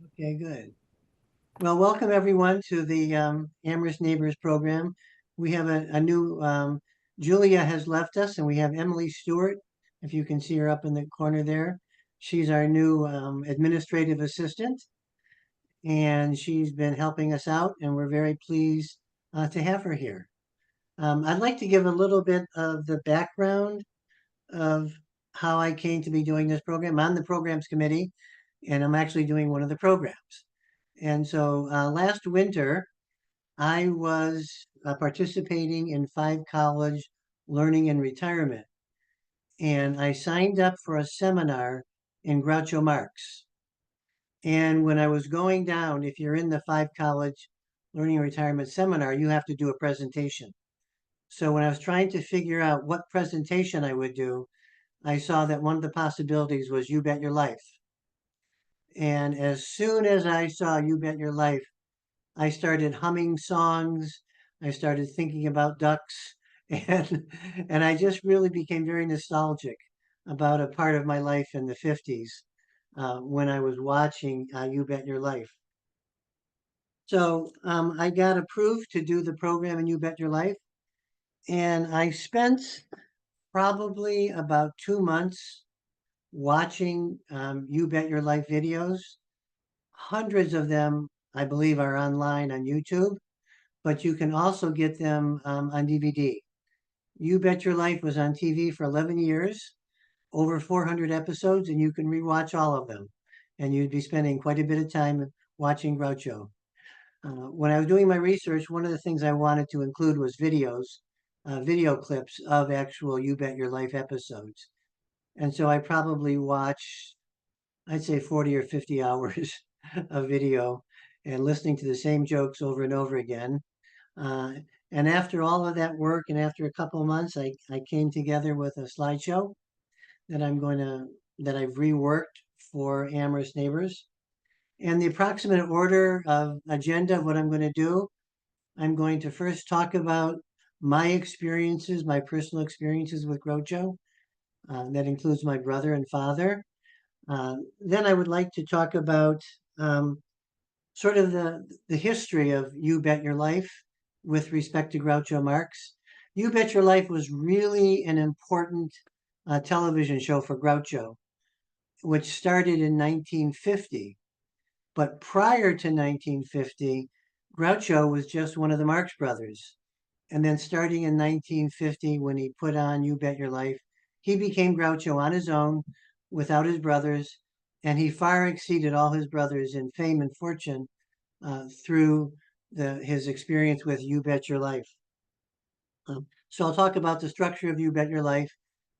Okay, good. Well, welcome everyone to the Amherst Neighbors program. We have a new, Julia has left us, and we have Emily Stewart, if you can see her up in the corner there. She's our new administrative assistant, and she's been helping us out, and we're very pleased to have her here. I'd like to give a little bit of the background of how I came to be doing this program. I'm on the programs committee, and I'm actually doing one of the programs. And so last winter, I was participating in 5 college learning and retirement. And I signed up for a seminar in Groucho Marx. And when I was going down, if you're in the 5 college learning and retirement seminar, you have to do a presentation. So when I was trying to figure out what presentation I would do, I saw that one of the possibilities was You Bet Your Life. And as soon as I saw You Bet Your Life, I started humming songs. I started thinking about ducks, and and I just really became very nostalgic about a part of my life in the 50s when I was watching You Bet Your Life. So I got approved to do the program in You Bet Your Life, and I spent probably about 2 months watching You Bet Your Life videos. Hundreds of them, I believe, are online on YouTube, but you can also get them on DVD. You Bet Your Life was on TV for 11 years, over 400 episodes, and you can rewatch all of them. And you'd be spending quite a bit of time watching Groucho. When I was doing my research, one of the things I wanted to include was videos, video clips of actual You Bet Your Life episodes. And so I probably watched, I'd say 40 or 50 hours of video and listening to the same jokes over and over again. Uh, and after all of that work and after a couple of months, I came together with a slideshow that that I've reworked for Amherst Neighbors. And the approximate order of agenda of what I'm going to do, I'm going to first talk about my experiences, my personal experiences with Groucho. That includes my brother and father. Then I would like to talk about um, sort of the history of You Bet Your Life with respect to Groucho Marx. You Bet Your Life was really an important television show for Groucho, which started in 1950. But prior to 1950, Groucho was just one of the Marx Brothers. And then starting in 1950, when he put on You Bet Your Life, he became Groucho on his own without his brothers. And he far exceeded all his brothers in fame and fortune through his experience with You Bet Your Life. So I'll talk about the structure of You Bet Your Life.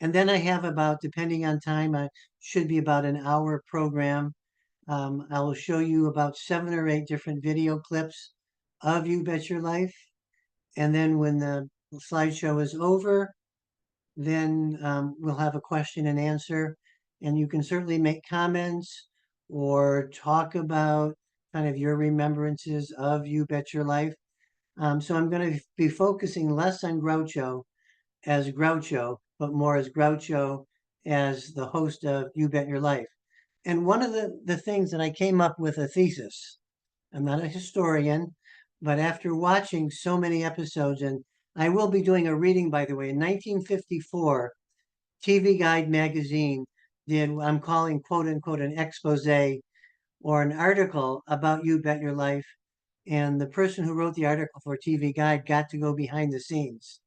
And then I have about, depending on time, I should be about an hour program. I will show you about 7 or 8 different video clips of You Bet Your Life. And then when the slideshow is over, then we'll have a question and answer. And you can certainly make comments or talk about kind of your remembrances of You Bet Your Life. So I'm going to be focusing less on Groucho as Groucho, but more as Groucho as the host of You Bet Your Life. And one of the things that I came up with a thesis. I'm not a historian, but after watching so many episodes, and I will be doing a reading, by the way, in 1954, TV Guide magazine did what I'm calling quote unquote an expose or an article about You Bet Your Life. And the person who wrote the article for TV Guide got to go behind the scenes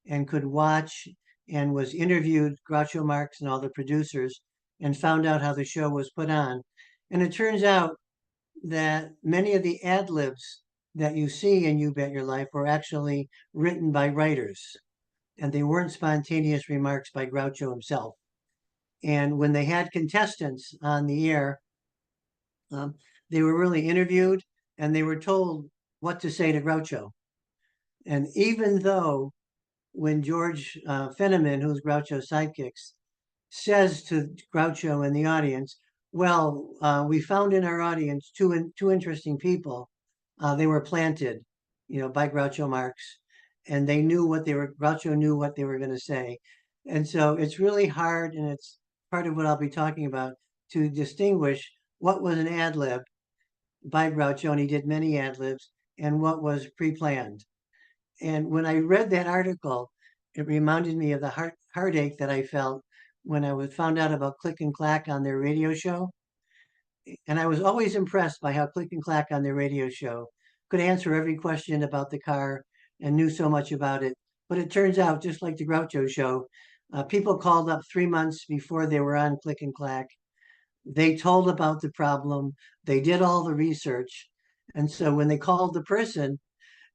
and could watch and was interviewed Groucho Marx and all the producers and found out how the show was put on. And it turns out that many of the ad libs that you see in You Bet Your Life were actually written by writers, and they weren't spontaneous remarks by Groucho himself. And when they had contestants on the air, um, they were really interviewed and they were told what to say to Groucho. And even though when George Fenneman, who's Groucho's sidekicks, says to Groucho in the audience, well, we found in our audience two interesting people. They were planted, by Groucho Marx, and they knew what they were. Groucho knew what they were going to say, and so it's really hard, and it's part of what I'll be talking about to distinguish what was an ad lib by Groucho, and he did many ad libs, and what was pre-planned. And when I read that article, it reminded me of the heartache that I felt when I was found out about Click and Clack on their radio show. And I was always impressed by how Click and Clack on their radio show could answer every question about the car and knew so much about it. But it turns out, just like the Groucho show, people called up 3 months before they were on Click and Clack. They told about the problem. They did all the research. And so when they called the person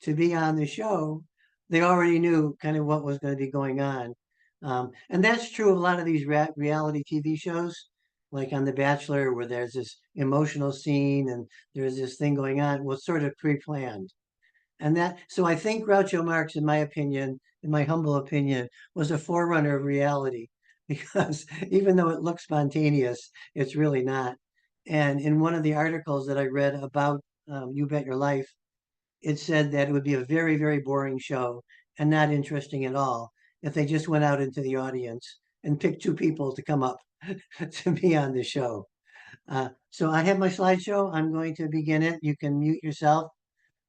to be on the show, they already knew kind of what was going to be going on. And that's true of a lot of these reality TV shows, like on The Bachelor, where there's this emotional scene and there's this thing going on, was sort of pre-planned. And that, so I think Groucho Marx, in my opinion, in my humble opinion, was a forerunner of reality because even though it looks spontaneous, it's really not. And in one of the articles that I read about You Bet Your Life, it said that it would be a very, very boring show and not interesting at all if they just went out into the audience and picked two people to come up to be on the show. So I have my slideshow. I'm going to begin it. You can mute yourself.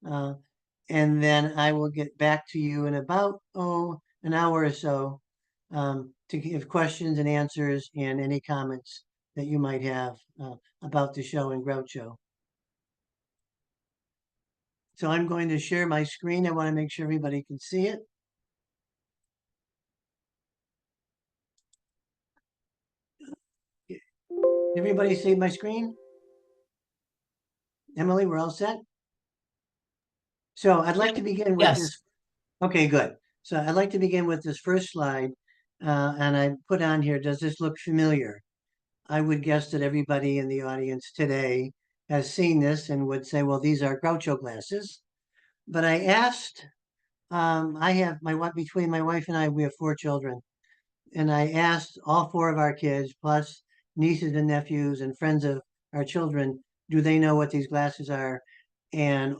Uh, and then I will get back to you in about, an hour or so to give questions and answers and any comments that you might have about the show and Groucho. So I'm going to share my screen. I want to make sure everybody can see it. Everybody see my screen? Emily, we're all set? So I'd like to begin with Yes. this. Okay, good. So I'd like to begin with this first slide. And I put on here, does this look familiar? I would guess that everybody in the audience today has seen this and would say, well, these are Groucho glasses. But I asked, I have between my wife and I, we have 4 children. And I asked all 4 of our kids, plus nieces and nephews and friends of our children, do they know what these glasses are? And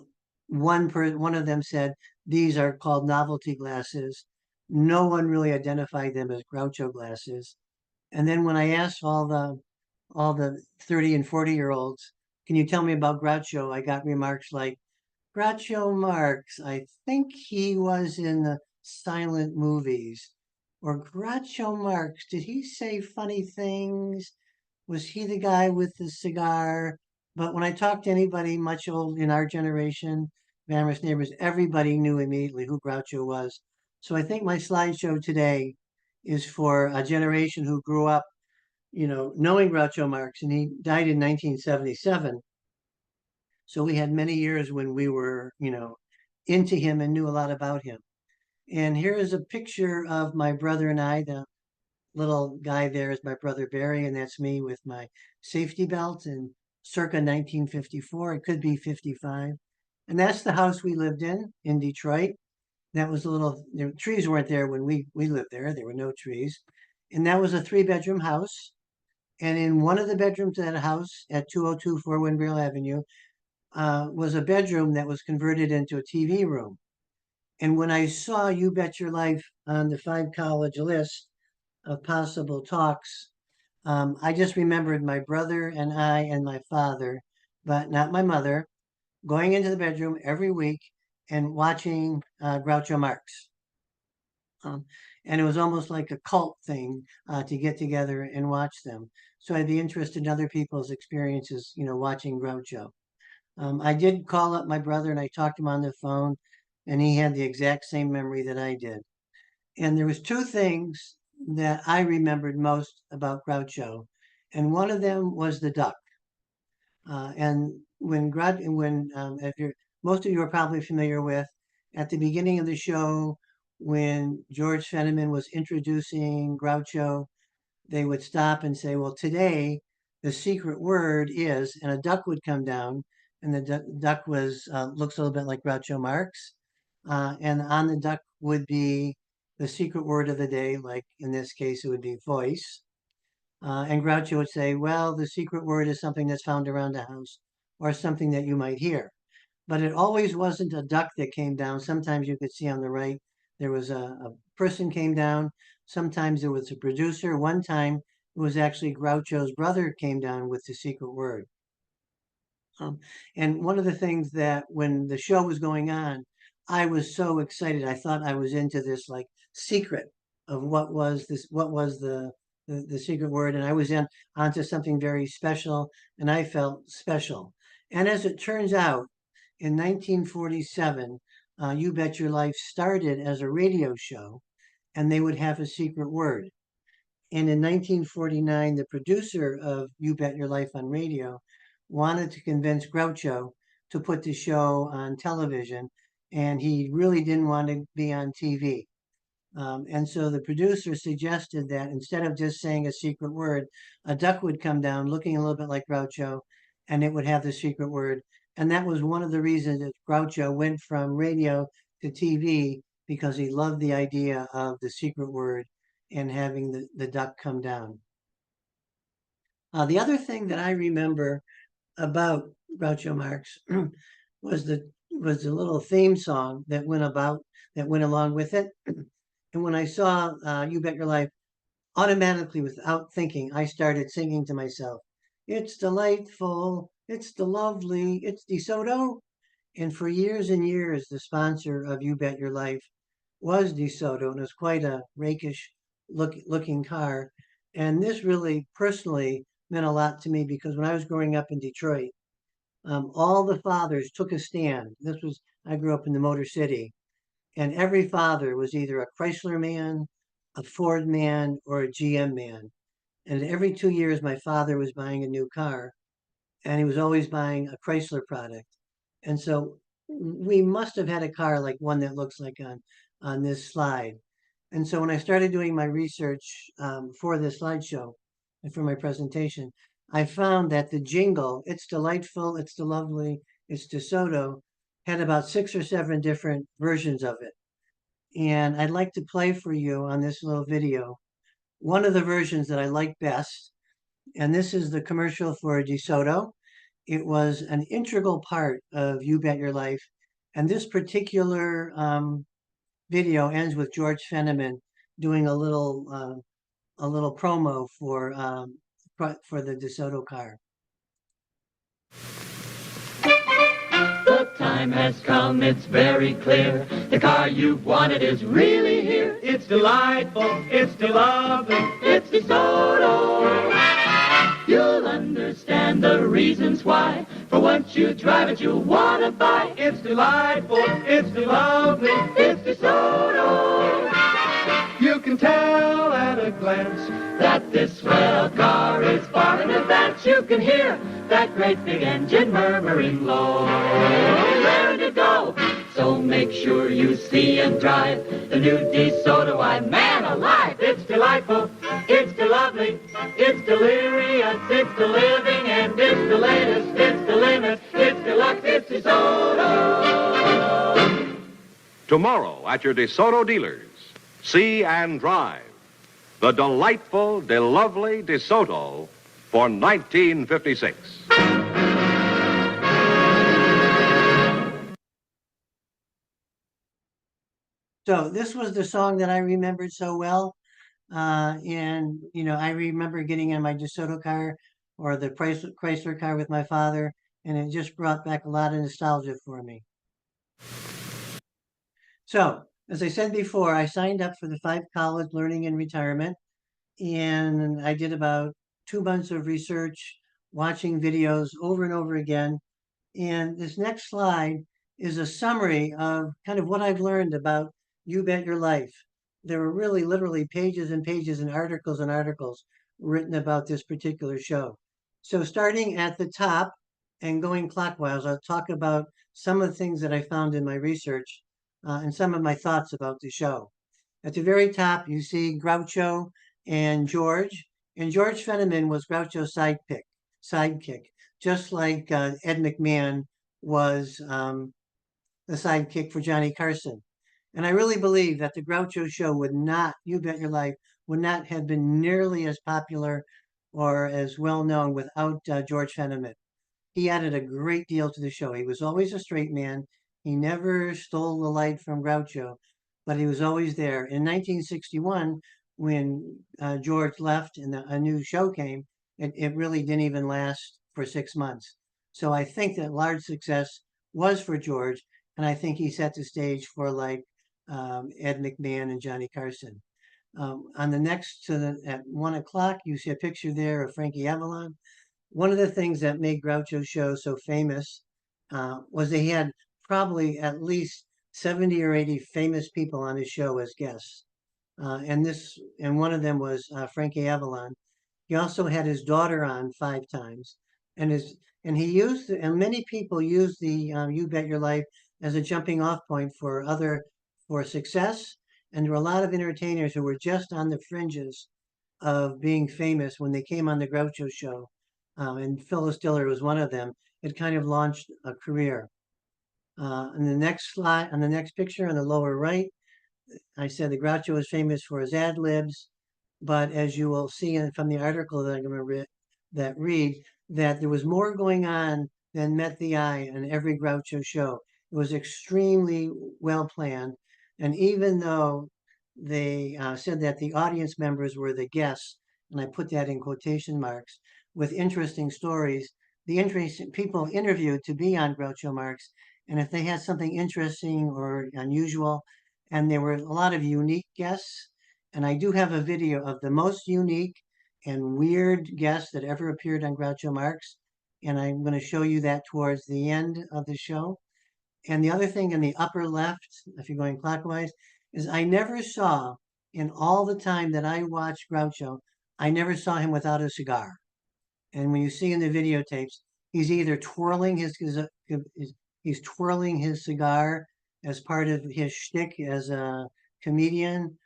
one of them said, these are called novelty glasses. No one really identified them as Groucho glasses. And then when I asked all the 30 and 40-year-olds, can you tell me about Groucho? I got remarks like, Groucho Marx, I think he was in the silent movies. Or Groucho Marx, did he say funny things? Was he the guy with the cigar? But when I talked to anybody much old in our generation, Amherst neighbors, everybody knew immediately who Groucho was. So I think my slideshow today is for a generation who grew up, knowing Groucho Marx, and he died in 1977. So we had many years when we were, into him and knew a lot about him. And here is a picture of my brother and I. The little guy there is my brother Barry, and that's me with my safety belt in circa 1954. It could be 55. And that's the house we lived in Detroit. That was trees weren't there when we lived there. There were no trees. And that was a 3-bedroom house. And in one of the bedrooms of that house at 202 Four Windmill Avenue, was a bedroom that was converted into a TV room. And when I saw You Bet Your Life on the 5 college list of possible talks, I just remembered my brother and I and my father, but not my mother, going into the bedroom every week and watching Groucho Marx. Um, and it was almost like a cult thing to get together and watch them. So I'd be interested in other people's experiences, watching Groucho. I did call up my brother and I talked to him on the phone, and he had the exact same memory that I did. And there was 2 things that I remembered most about Groucho, and one of them was the duck. And if you're most of you are probably familiar with, at the beginning of the show, when George Fenneman was introducing Groucho, they would stop and say, well, today the secret word is, and a duck would come down, and the duck looks a little bit like Groucho Marx. And on the duck would be the secret word of the day, like in this case, it would be voice. And Groucho would say, well, the secret word is something that's found around the house or something that you might hear. But it always wasn't a duck that came down. Sometimes you could see on the right, there was a person came down. Sometimes there was a producer. One time it was actually Groucho's brother came down with the secret word. And one of the things that when the show was going on, I was so excited. I thought I was into this like secret of what was the secret word, and I was in onto something very special, and I felt special. And as it turns out, in 1947, You Bet Your Life started as a radio show, and they would have a secret word. And in 1949, the producer of You Bet Your Life on radio wanted to convince Groucho to put the show on television, and he really didn't want to be on TV. And so the producer suggested that instead of just saying a secret word, a duck would come down looking a little bit like Groucho, and it would have the secret word. And that was one of the reasons that Groucho went from radio to TV because he loved the idea of the secret word and having the duck come down. The other thing that I remember about Groucho Marx was the little theme song that went along with it. And when I saw You Bet Your Life, automatically, without thinking, I started singing to myself, "It's delightful, it's the lovely, it's DeSoto." And for years and years, the sponsor of You Bet Your Life was DeSoto, and it was quite a rakish looking car. And this really personally meant a lot to me because when I was growing up in Detroit, all the fathers took a stand. I grew up in the Motor City, and every father was either a Chrysler man, a Ford man, or a GM man. And every 2 years, my father was buying a new car, and he was always buying a Chrysler product. And so we must have had a car like one that looks like on this slide. And so when I started doing my research for this slideshow and for my presentation, I found that the jingle, "It's delightful, it's the lovely, it's DeSoto," had about 6 or 7 different versions of it. And I'd like to play for you on this little video one of the versions that I like best. And this is the commercial for DeSoto. It was an integral part of You Bet Your Life. And this particular video ends with George Fenneman doing a little promo for the DeSoto car. The time has come, it's very clear. The car you've wanted is really here. It's delightful, it's lovely, it's DeSoto. You'll understand the reasons why. For once you drive it, you'll want to buy. It's delightful, it's lovely, it's DeSoto. You can tell at a glance that this swell car is far in advance. You can hear that great big engine murmuring low, raring to go. So make sure you see and drive the new DeSoto. Why, man alive, it's delightful, it's lovely, it's delirious, it's the living, and it's the latest, it's the limit, it's deluxe, it's DeSoto. Tomorrow at your DeSoto dealers, see and drive the delightful, lovely DeSoto for 1956. So this was the song that I remembered so well. And, I remember getting in my DeSoto car or the Chrysler car with my father, and it just brought back a lot of nostalgia for me. So, as I said before, I signed up for the 5 college learning and retirement, and I did about 2 months of research, watching videos over and over again. And this next slide is a summary of kind of what I've learned about You Bet Your Life. There were really literally pages and pages and articles written about this particular show. So starting at the top and going clockwise, I'll talk about some of the things that I found in my research and some of my thoughts about the show. At the very top, you see Groucho and George Fenneman was Groucho's sidekick, just like Ed McMahon was the sidekick for Johnny Carson. And I really believe that the Groucho show You Bet Your Life, would not have been nearly as popular or as well known without George Fenneman. He added a great deal to the show. He was always a straight man. He never stole the light from Groucho, but he was always there. In 1961, when George left and a new show came, it really didn't even last for 6 months. So I think that large success was for George, and I think he set the stage for like Ed McMahon and Johnny Carson. On the next to the at 1 o'clock, you see a picture there of Frankie Avalon. One of the things that made Groucho's show so famous was that he had probably at least 70 or 80 famous people on his show as guests. And one of them was Frankie Avalon. He also had his daughter on 5 times, and his and he used and many people use the "You Bet Your Life" as a jumping off point for success. And there were a lot of entertainers who were just on the fringes of being famous when they came on the Groucho show, and Phyllis Diller was one of them. It kind of launched a career. On the next slide, on the next picture on the lower right, I said the Groucho was famous for his ad libs, but as you will see from the article that I'm going to read, that there was more going on than met the eye in every Groucho show. It was extremely well planned, and even though they said that the audience members were the guests, and I put that in quotation marks, with interesting stories, the interesting people interviewed to be on Groucho Marx, and if they had something interesting or unusual, and there were a lot of unique guests, and I do have a video of the most unique and weird guests that ever appeared on Groucho Marx, and I'm going to show you that towards the end of the show. And the other thing in the upper left, if you're going clockwise, is I never saw in all the time that I watched Groucho, I never saw him without a cigar. And when you see in the videotapes, he's either twirling he's twirling his cigar as part of his shtick as a comedian,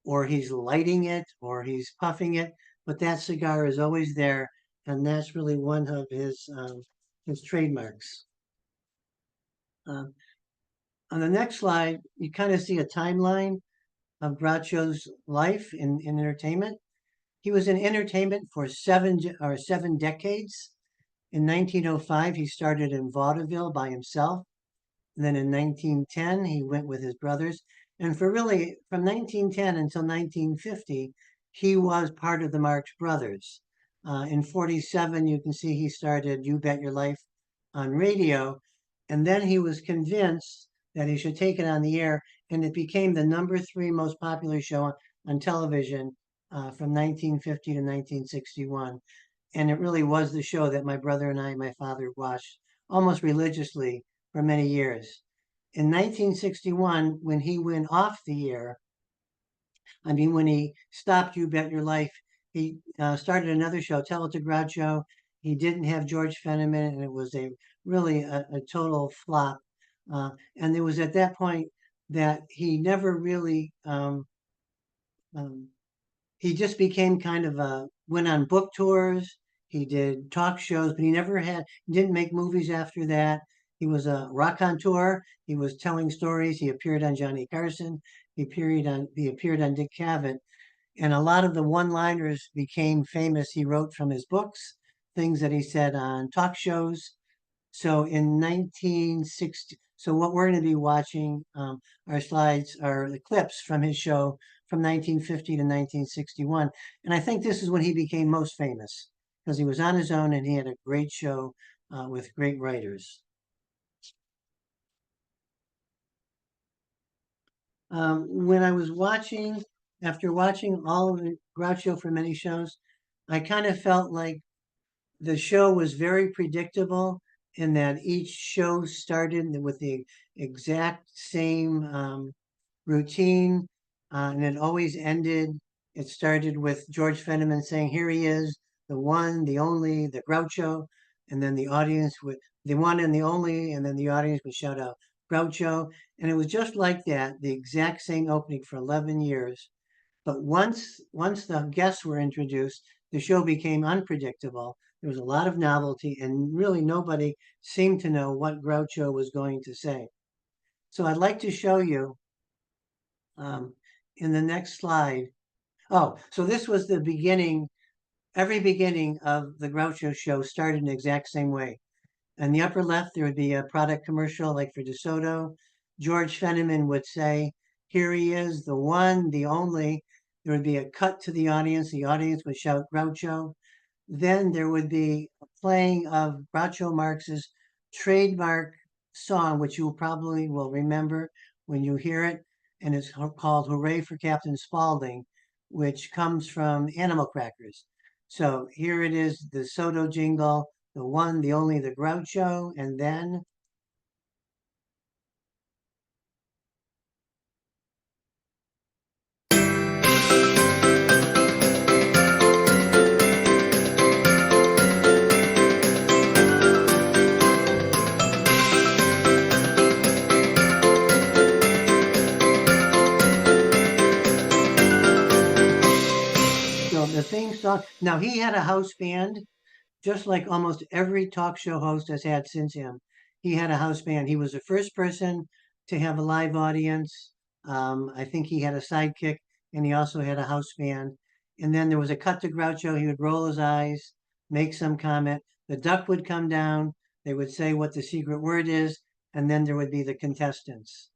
or he's lighting it, or he's puffing it. But that cigar is always there, and that's really one of his trademarks. On the next slide, you kind of see a timeline of Groucho's life in entertainment. He was in entertainment for 7 decades. In 1905, he started in vaudeville by himself. And then in 1910, he went with his brothers. And for really, from 1910 until 1950, he was part of the Marx Brothers. In 47, you can see he started You Bet Your Life on radio. And then he was convinced that he should take it on the air. And it became the #3 most popular show on television from 1950 to 1961. And it really was the show that my brother and my father watched almost religiously for many years. In 1961, when he went off the air, when he stopped You Bet Your Life, he started another show, Tell It to Groucho. He didn't have George Fenneman, and it was really a total flop. And it was at that point that he never really, he just became kind of went on book tours. He did talk shows, but he didn't make movies after that. He was a raconteur. He was telling stories. He appeared on Johnny Carson. He appeared on Dick Cavett. And a lot of the one-liners became famous. He wrote from his books, things that he said on talk shows. So in 1960, so what we're going to be watching, our slides are the clips from his show from 1950 to 1961. And I think this is when he became most famous because he was on his own and he had a great show with great writers. When I was after watching all of the Groucho for many shows, I kind of felt like the show was very predictable in that each show started with the exact same routine, and it always ended. It started with George Fenneman saying, "Here he is, the one, the only, the Groucho," and then the audience would, the one and the only, and then the audience would shout out, "Groucho," and it was just like that, the exact same opening for 11 years. But once the guests were introduced, the show became unpredictable. There was a lot of novelty, and really nobody seemed to know what Groucho was going to say. So I'd like to show you in the next slide. Oh, so this was the beginning. Every beginning of the Groucho show started in the exact same way. In the upper left, there would be a product commercial like for DeSoto. George Fenneman would say, "Here he is, the one, the only." There would be a cut to the audience. The audience would shout Groucho. Then there would be a playing of Groucho Marx's trademark song, which you probably will remember when you hear it, and it's called Hooray for Captain Spaulding, which comes from Animal Crackers. So here it is, the Soto jingle, the one, the only, the Groucho, and then the theme song. Now he had a house band, just like almost every talk show host has had since him. He had a house band. He was the first person to have a live audience. I think he had a sidekick, and he also had a house band. And then there was a cut to Groucho. He would roll his eyes, make some comment. The duck would come down. They would say what the secret word is, and then there would be the contestants.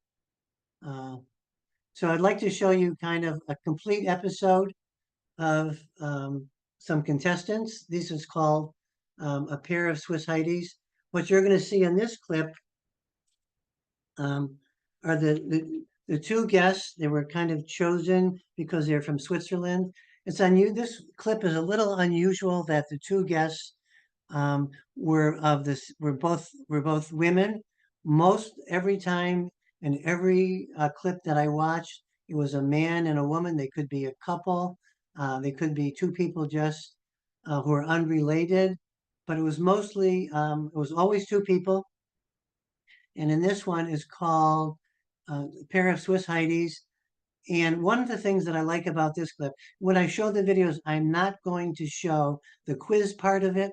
So I'd like to show you kind of a complete episode of some contestants. This is called a pair of Swiss Heidi's. What you're going to see in this clip are the two guests. They were kind of chosen because they're from Switzerland. It's this clip is a little unusual that the two guests were both women. Most every time in every clip that I watched, it was a man and a woman. They could be a couple. They could be two people just who are unrelated, but it was always two people. And in this one is called a pair of Swiss Heidi's. And one of the things that I like about this clip, when I show the videos, I'm not going to show the quiz part of it.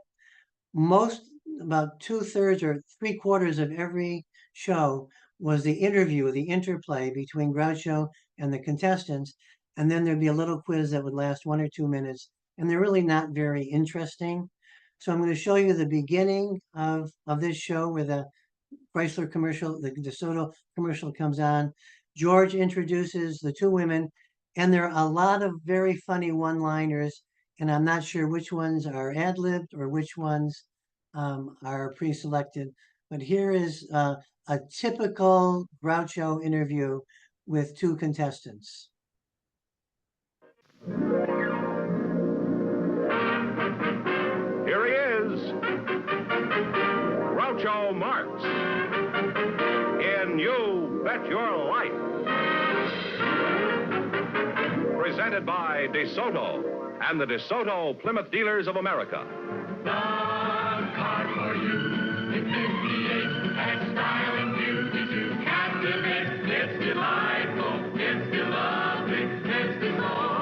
About 2/3 or 3/4 of every show was the interview, the interplay between Groucho and the contestants. And then there'd be a little quiz that would last 1 or 2 minutes. And they're really not very interesting. So I'm going to show you the beginning of this show where the Chrysler commercial, the DeSoto commercial comes on. George introduces the two women, and there are a lot of very funny one-liners, and I'm not sure which ones are ad-libbed or which ones are pre-selected. But here is a typical Groucho interview with two contestants. Here he is, Groucho Marx, in You Bet Your Life. Presented by DeSoto and the DeSoto Plymouth Dealers of America. The car for you. It's 58, has style and beauty to captivate. It's delightful, it's lovely, it's DeSoto.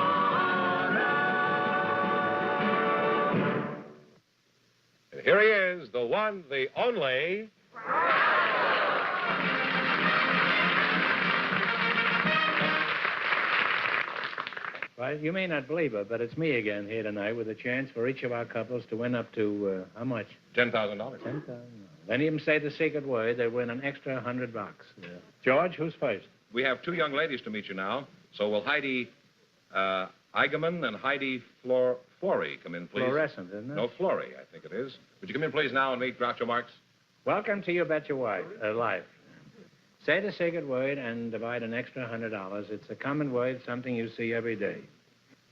Here he is, the one, the only. Well, you may not believe it, but it's me again here tonight with a chance for each of our couples to win up to, how much? $10,000. $10,000. Then even say the secret word, they win an extra $100. George, who's first? We have two young ladies to meet you now, so will Heidi Eigenman and Heidi Flory come in, please? Fluorescent, isn't it? No, Flory, I think it is. Would you come in, please, now and meet Groucho Marx? Welcome to You Bet Your Life. Say the secret word and divide an extra $100. It's a common word, something you see every day.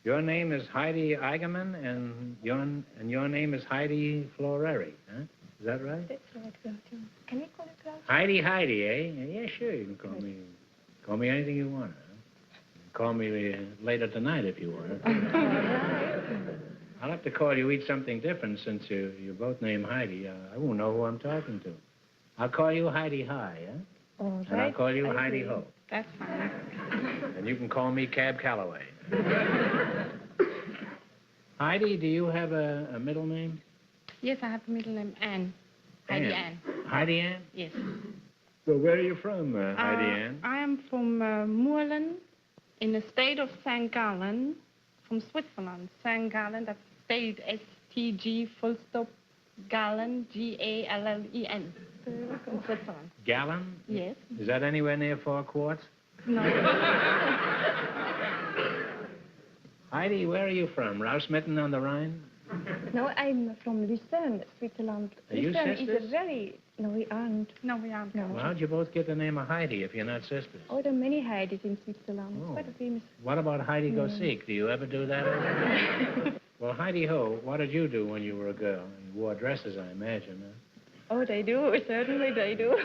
Your name is Heidi Eigenman, and your name is Heidi Floreri, huh? Is that right? That's right, Groucho. Can we call it Groucho? Heidi, eh? Yeah, sure, you can call me anything you want, huh? Call me later tonight if you want. I'll have to call you each something different since you both named Heidi. I won't know who I'm talking to. I'll call you Heidi High, huh? All right. And I'll call you I Heidi agree. Ho. That's fine. And you can call me Cab Calloway. Heidi, do you have a middle name? Yes, I have a middle name, Anne. Heidi Anne. Heidi Ann? Yes. Well, where are you from, Heidi Ann? I am from Moorland, in the state of St. Gallen, from Switzerland. St. Gallen, that's state, S-T-G, full stop, Gallen, G-A-L-L-E-N, in Switzerland. Gallon? Yes. Is that anywhere near 4 quarts? No. Heidi, where are you from? Rouse Mitten on the Rhine? No, I'm from Lucerne, Switzerland. Are you Lucerne is sisters? a very... No, we aren't. No, we aren't. No. Well, how'd you both get the name of Heidi if you're not sisters? Oh, there are many Heidis in Switzerland. It's Oh. quite a famous... What about Heidi Go Seek? Do you ever do that? Well, Heidi Ho, what did you do when you were a girl? You wore dresses, I imagine, huh? Oh, they do. Certainly they do.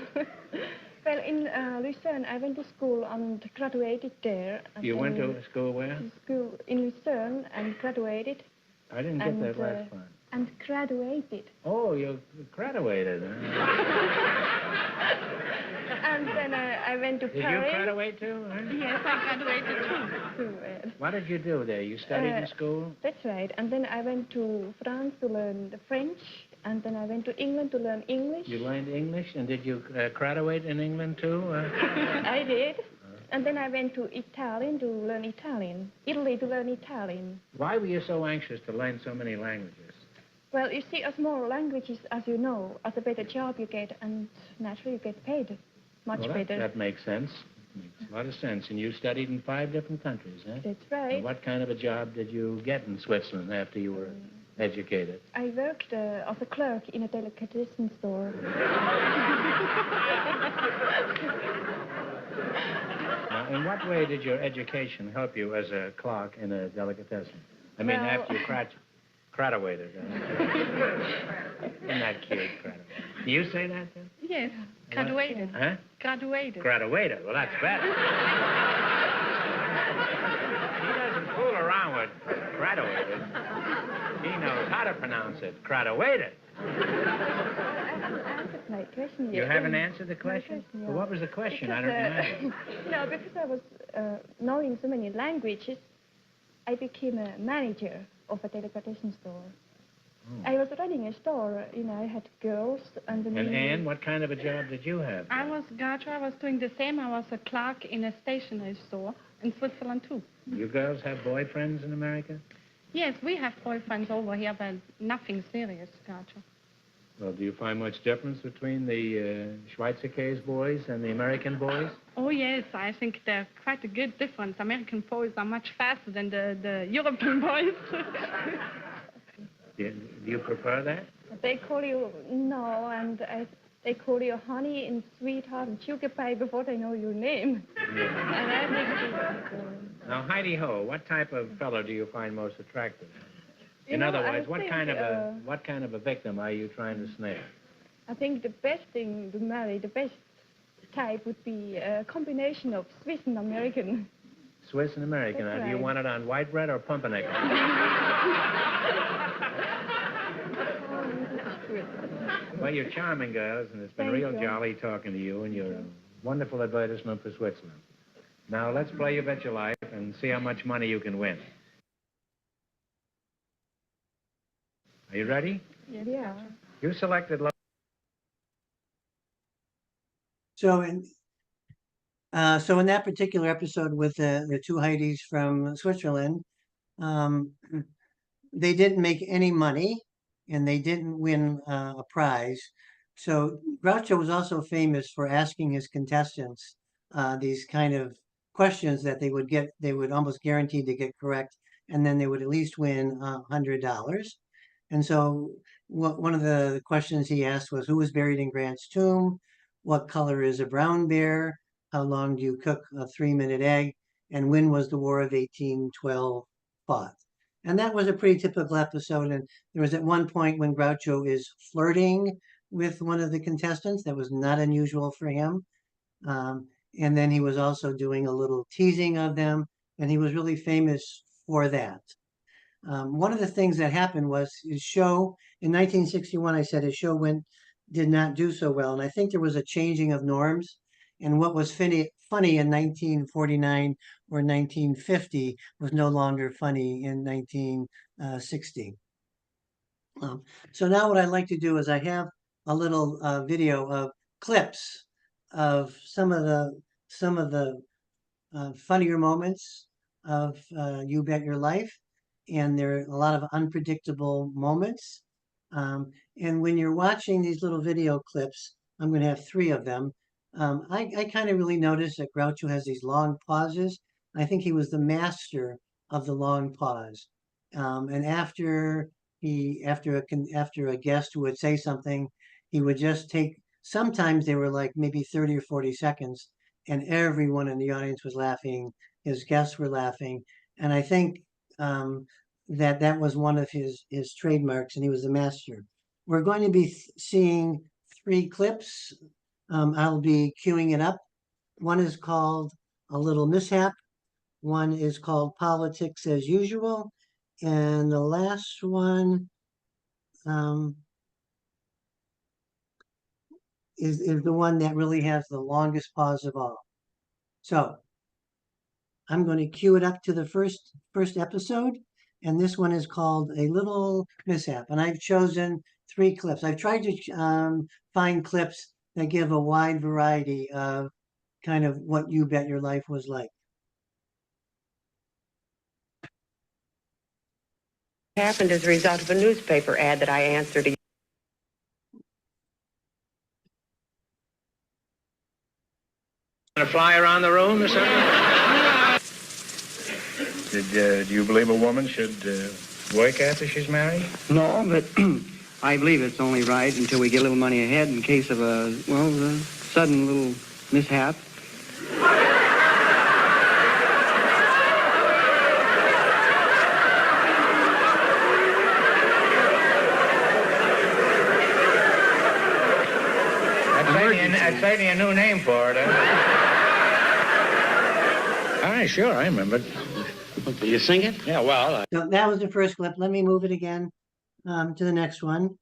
Well, in Lucerne, I went to school and graduated there. And You went then to school where? to school in Lucerne and graduated. I didn't get that last part. And graduated. Oh, you graduated, huh? And then I went to Did you Paris. graduate too, huh? Yes, I graduated too. What did you do there? You studied in school? That's right. And then I went to France to learn the French. And then I went to England to learn English. You learned English, and did you graduate in England too? I did. And then I went to Italy to learn Italian. Italy to learn Italian. Why were you so anxious to learn so many languages? Well, you see, as more languages, as you know, as a better job you get, and naturally you get paid much Well, better. that makes sense. Makes a lot of sense. And you studied in 5 different countries, huh? That's right. And what kind of a job did you get in Switzerland after you were educated? I worked as a clerk in a delicatessen store. Now, in what way did your education help you as a clerk in a delicatessen? I mean, Well- after you graduated. Isn't that cute, graduated? Do you say that, then? Yes, graduated. Huh? Graduated. Graduated. Well, that's better. He doesn't fool around with graduated. He knows how to pronounce it. Graduated. My question You yet. haven't answered the question? question, Well, yeah. what was the question? I Because, don't remember. no, because I was knowing so many languages, I became a manager of a delicatessen store. I was running a store, I had girls and the And men- Anne, what kind of a job did you have? I was Groucho. I was doing the same. I was a clerk in a stationery store in Switzerland too. You girls have boyfriends in America? Yes, we have boyfriends over here, but nothing serious, Groucho. Well, do you find much difference between the Schweizer case boys and the American boys? Oh, yes, I think there's quite a good difference. American boys are much faster than the European boys. Do you prefer that? They call you, no, and they call you honey and sweetheart and sugar pie before they know your name. And I think Now, Heidi Ho, what type of fellow do you find most attractive? In know, other I words, what think, kind of a victim are you trying to snare? I think the best thing to marry, the best type would be a combination of Swiss and American. Swiss and American. That's Now, do you right. want it on white bread or pumpernickel? Well, you're charming girls, and it's been Thank real you. jolly talking to you, and you're a wonderful advertisement for Switzerland. Now, let's play You Bet Your Life and see how much money you can win. Are you ready? Yeah. You selected... So in that particular episode with the two Heidis from Switzerland, they didn't make any money and they didn't win a prize. So Groucho was also famous for asking his contestants these kind of questions that they would almost guaranteed to get correct, and then they would at least win $100. And so one of the questions he asked was, who was buried in Grant's tomb? What color is a brown bear? How long do you cook a 3-minute egg? And when was the War of 1812 fought? And that was a pretty typical episode. And there was at one point when Groucho is flirting with one of the contestants. That was not unusual for him. And then he was also doing a little teasing of them. And he was really famous for that. One of the things that happened was his show in 1961, I said his show did not do so well. And I think there was a changing of norms. And what was funny in 1949 or 1950 was no longer funny in 1960. So now what I'd like to do is I have a little video of clips of some of the funnier moments of You Bet Your Life. And there are a lot of unpredictable moments. And when you're watching these little video clips, I'm going to have 3 of them. I kind of really noticed that Groucho has these long pauses. I think he was the master of the long pause. And after he after a guest would say something, he would just take. Sometimes they were like maybe 30 or 40 seconds, and everyone in the audience was laughing. His guests were laughing, and I think that was one of his trademarks, and he was the master. We're going to be seeing 3 clips. I'll be queuing it up. One is called A Little Mishap. One is called Politics as Usual. And the last one is the one that really has the longest pause of all. So I'm going to cue it up to the first episode. And this one is called A Little Mishap. And I've chosen 3 clips. I've tried to find clips that give a wide variety of kind of what You Bet Your Life was like. Happened as a result of a newspaper ad that I answered. Want to fly around the room or something? Do you believe a woman should work after she's married? No, but I believe it's only right until we get a little money ahead in case of a sudden little mishap. That's certainly a new name for it. All right, sure, I remember. Do you sing it? Yeah, well... So that was the first clip. Let me move it again to the next one.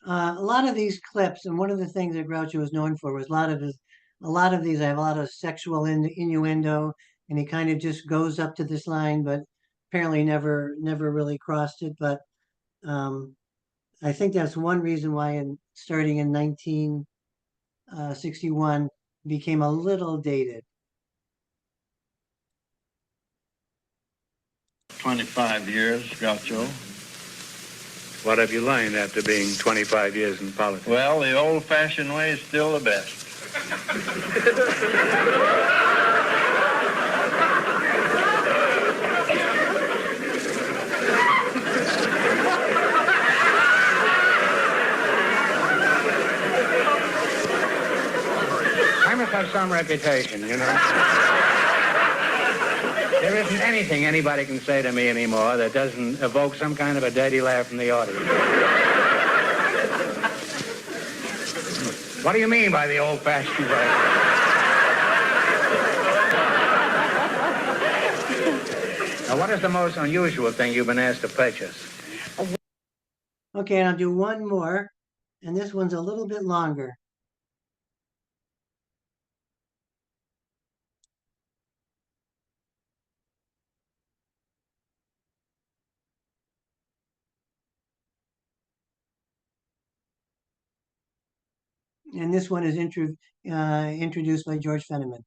A lot of these clips, and one of the things that Groucho was known for was a lot of these. I have a lot of sexual innuendo, and he kind of just goes up to this line, but apparently never really crossed it. But I think that's one reason why, starting in 1961, became a little dated. 25 years, Groucho. What have you learned after being 25 years in politics? Well, the old-fashioned way is still the best. I must have some reputation, you know. There isn't anything anybody can say to me anymore that doesn't evoke some kind of a dirty laugh from the audience. What do you mean by the old-fashioned way? Now, what is the most unusual thing you've been asked to purchase? Okay, and I'll do one more, and this one's a little bit longer. And this one is introduced by George Fenneman.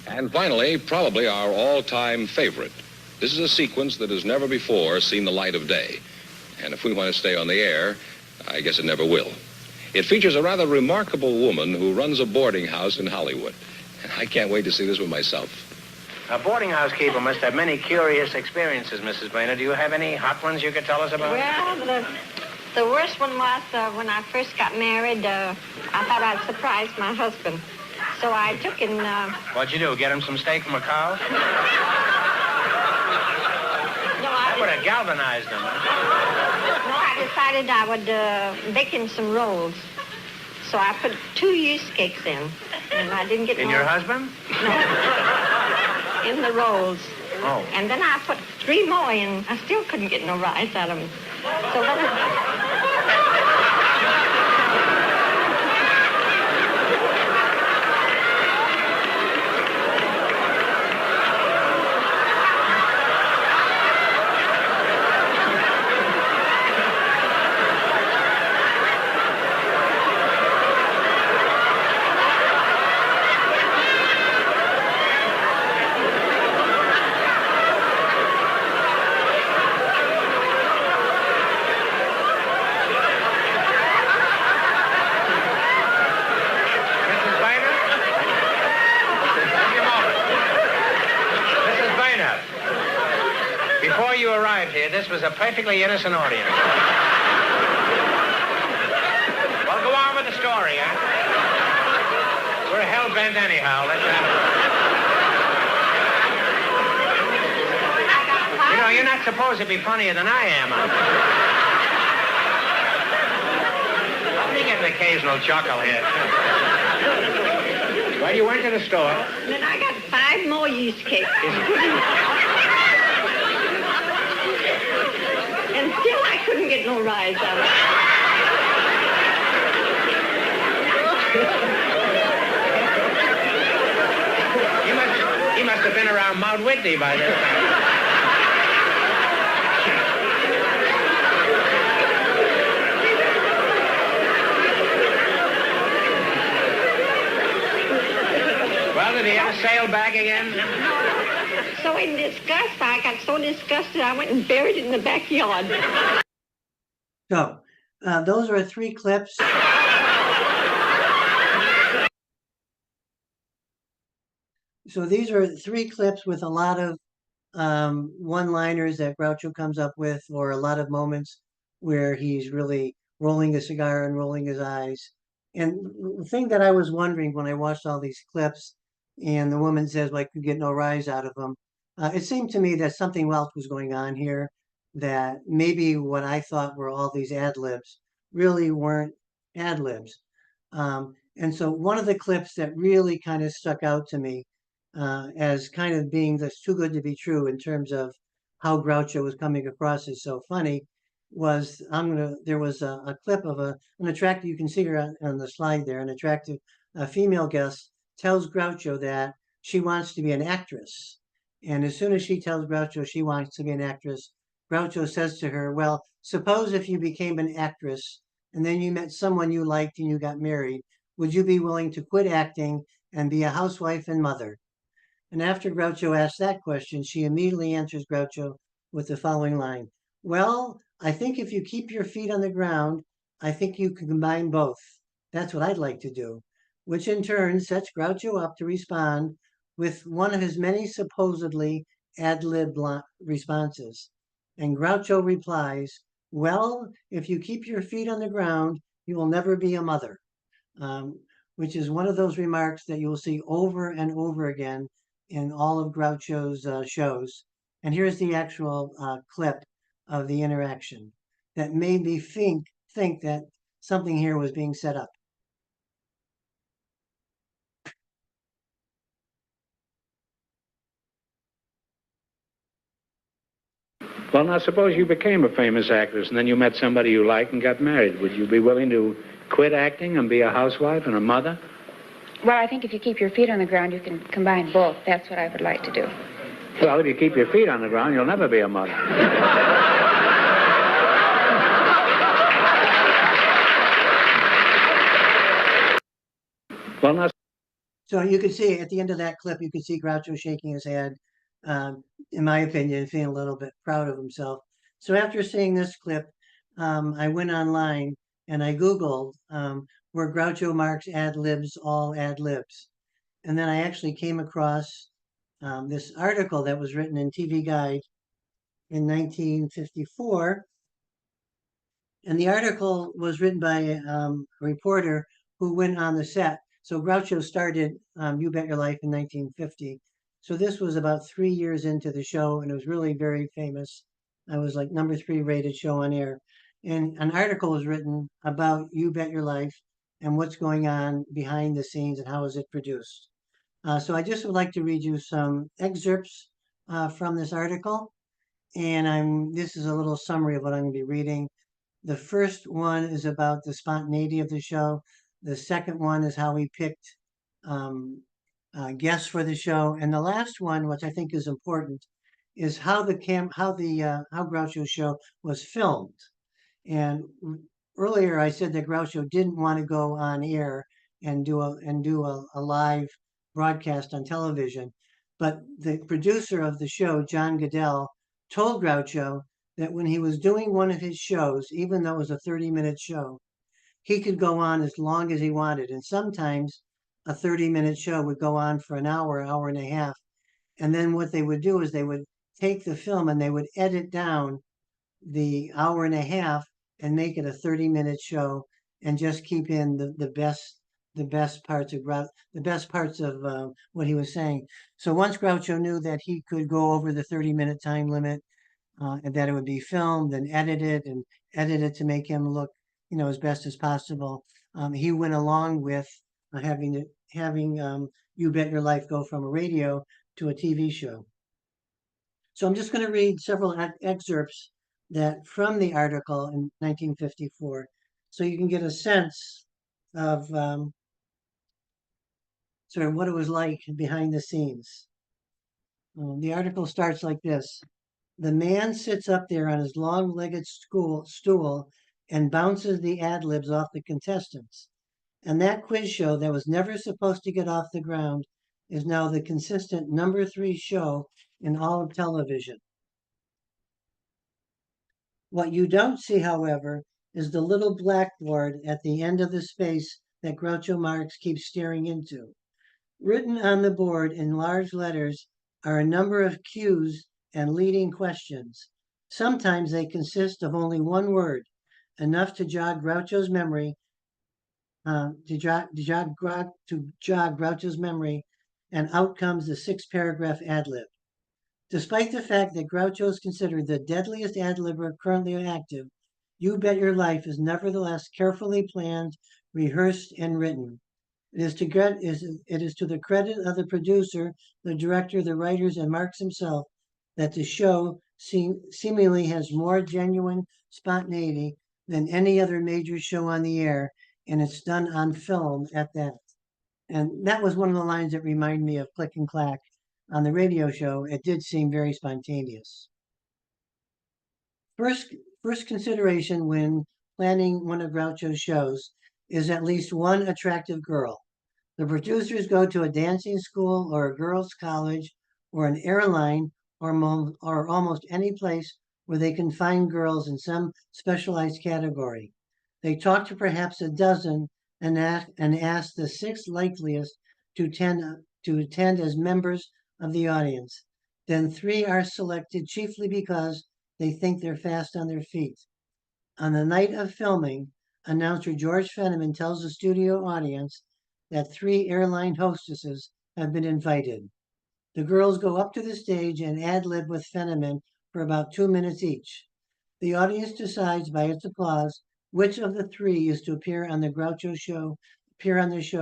And finally, probably our all-time favorite. This is a sequence that has never before seen the light of day. And if we want to stay on the air, I guess it never will. It features a rather remarkable woman who runs a boarding house in Hollywood. And I can't wait to see this one myself. A boarding house keeper must have many curious experiences, Mrs. Boehner. Do you have any hot ones you could tell us about? Well, the worst one was when I first got married. I thought I'd surprise my husband. So I took and... What'd you do, get him some steak from a cow? No, That would have galvanized him. No, I decided I would bake him some rolls. So I put 2 yeast cakes in, and I didn't get In no... your husband? No. In the rolls. Oh. And then I put 3 more in. I still couldn't get no rise out of them. So then you arrived here, this was a perfectly innocent audience. Well, go on with the story, huh? We're hell-bent anyhow. Let's have it. You know, you're not supposed to be funnier than I am. Let me get an occasional chuckle here. Well, you went to the store. Then I got 5 more yeast cakes. And still I couldn't get no rise out of it. He must have been around Mount Whitney by this time. Well, did he ever sail back again? So in disgust, I got so disgusted, I went and buried it in the backyard. So, those are 3 clips. So these are 3 clips with a lot of one-liners that Groucho comes up with, or a lot of moments where he's really rolling a cigar and rolling his eyes. And the thing that I was wondering when I watched all these clips, and the woman says, like, you get no rise out of them, it seemed to me that something else was going on here, that maybe what I thought were all these ad-libs really weren't ad-libs. And so one of the clips that really kind of stuck out to me as kind of being this too good to be true in terms of how Groucho was coming across as so funny was there was a clip of an attractive, you can see her on the slide there, an attractive female guest tells Groucho that she wants to be an actress. And as soon as she tells Groucho she wants to be an actress, Groucho says to her, well, suppose if you became an actress and then you met someone you liked and you got married, would you be willing to quit acting and be a housewife and mother? And after Groucho asks that question, she immediately answers Groucho with the following line. Well, I think if you keep your feet on the ground, I think you can combine both. That's what I'd like to do. Which in turn sets Groucho up to respond with one of his many supposedly ad-lib responses. And Groucho replies, well, if you keep your feet on the ground, you will never be a mother. Which is one of those remarks that you will see over and over again in all of Groucho's shows. And here's the actual clip of the interaction that made me think that something here was being set up. Well, now, suppose you became a famous actress and then you met somebody you liked and got married. Would you be willing to quit acting and be a housewife and a mother? Well, I think if you keep your feet on the ground, you can combine both. That's what I would like to do. Well, if you keep your feet on the ground, you'll never be a mother. Well, now... So you can see at the end of that clip, you can see Groucho shaking his head, in my opinion, feeling a little bit proud of himself. So after seeing this clip, I went online and I Googled were Groucho Marx ad-libs all ad-libs? And then I actually came across this article that was written in TV Guide in 1954. And the article was written by a reporter who went on the set. So Groucho started You Bet Your Life in 1950. So this was about 3 years into the show, and it was really very famous. I was like number 3 rated show on air. And an article was written about You Bet Your Life and what's going on behind the scenes and how is it produced. So I just would like to read you some excerpts from this article. And this is a little summary of what I'm going to be reading. The first one is about the spontaneity of the show. The second one is how we picked guests for the show. And the last one, which I think is important, is how Groucho's show was filmed. And earlier I said that Groucho didn't want to go on air and do a live broadcast on television. But the producer of the show, John Goodell, told Groucho that when he was doing one of his shows, even though it was a 30-minute show, he could go on as long as he wanted. And sometimes a 30-minute show would go on for an hour and a half. And then what they would do is they would take the film and they would edit down the hour and a half and make it a 30-minute show and just keep in the best parts of what he was saying. So once Groucho knew that he could go over the 30-minute time limit, and that it would be filmed and edited to make him look, as best as possible, he went along with having You Bet Your Life go from a radio to a TV show. So I'm just going to read several excerpts that from the article in 1954, so you can get a sense of sort of what it was like behind the scenes. The article starts like this. The man sits up there on his long-legged stool and bounces the ad-libs off the contestants. And that quiz show that was never supposed to get off the ground is now the consistent #3 show in all of television. What you don't see, however, is the little blackboard at the end of the space that Groucho Marx keeps staring into. Written on the board in large letters are a number of cues and leading questions. Sometimes they consist of only one word, enough to jog Groucho's memory, and out comes the 6-paragraph ad-lib. Despite the fact that Groucho is considered the deadliest ad-libber currently active, You Bet Your Life is nevertheless carefully planned, rehearsed, and written. It is to the credit of the producer, the director, the writers, and Marx himself that the show seemingly has more genuine spontaneity than any other major show on the air, and it's done on film at that. And that was one of the lines that reminded me of Click and Clack on the radio show. It did seem very spontaneous. First consideration when planning one of Groucho's shows is at least one attractive girl. The producers go to a dancing school or a girls' college or an airline or almost any place where they can find girls in some specialized category. They talk to perhaps a dozen and ask the 6 likeliest to attend as members of the audience. Then 3 are selected chiefly because they think they're fast on their feet. On the night of filming, announcer George Fenneman tells the studio audience that 3 airline hostesses have been invited. The girls go up to the stage and ad-lib with Fenneman for about 2 minutes each. The audience decides by its applause which of the 3 is to appear on the show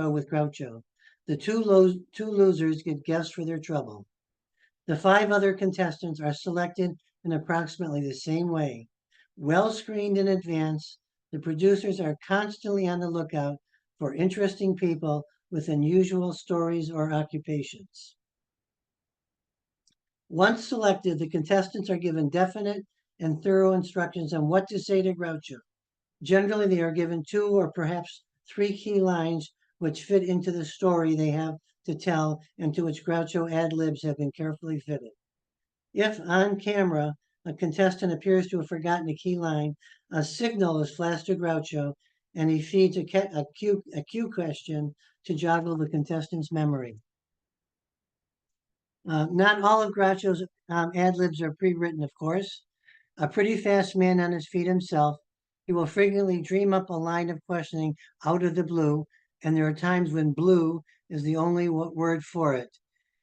with Groucho. The two losers get guests for their trouble. The 5 other contestants are selected in approximately the same way. Well screened in advance, the producers are constantly on the lookout for interesting people with unusual stories or occupations. Once selected, the contestants are given definite and thorough instructions on what to say to Groucho. Generally, they are given 2 or perhaps 3 key lines which fit into the story they have to tell and to which Groucho ad-libs have been carefully fitted. If on camera, a contestant appears to have forgotten a key line, a signal is flashed to Groucho and he feeds a cue question to joggle the contestant's memory. Not all of Groucho's ad-libs are pre-written, of course. A pretty fast man on his feet himself, he will frequently dream up a line of questioning out of the blue, and there are times when blue is the only word for it.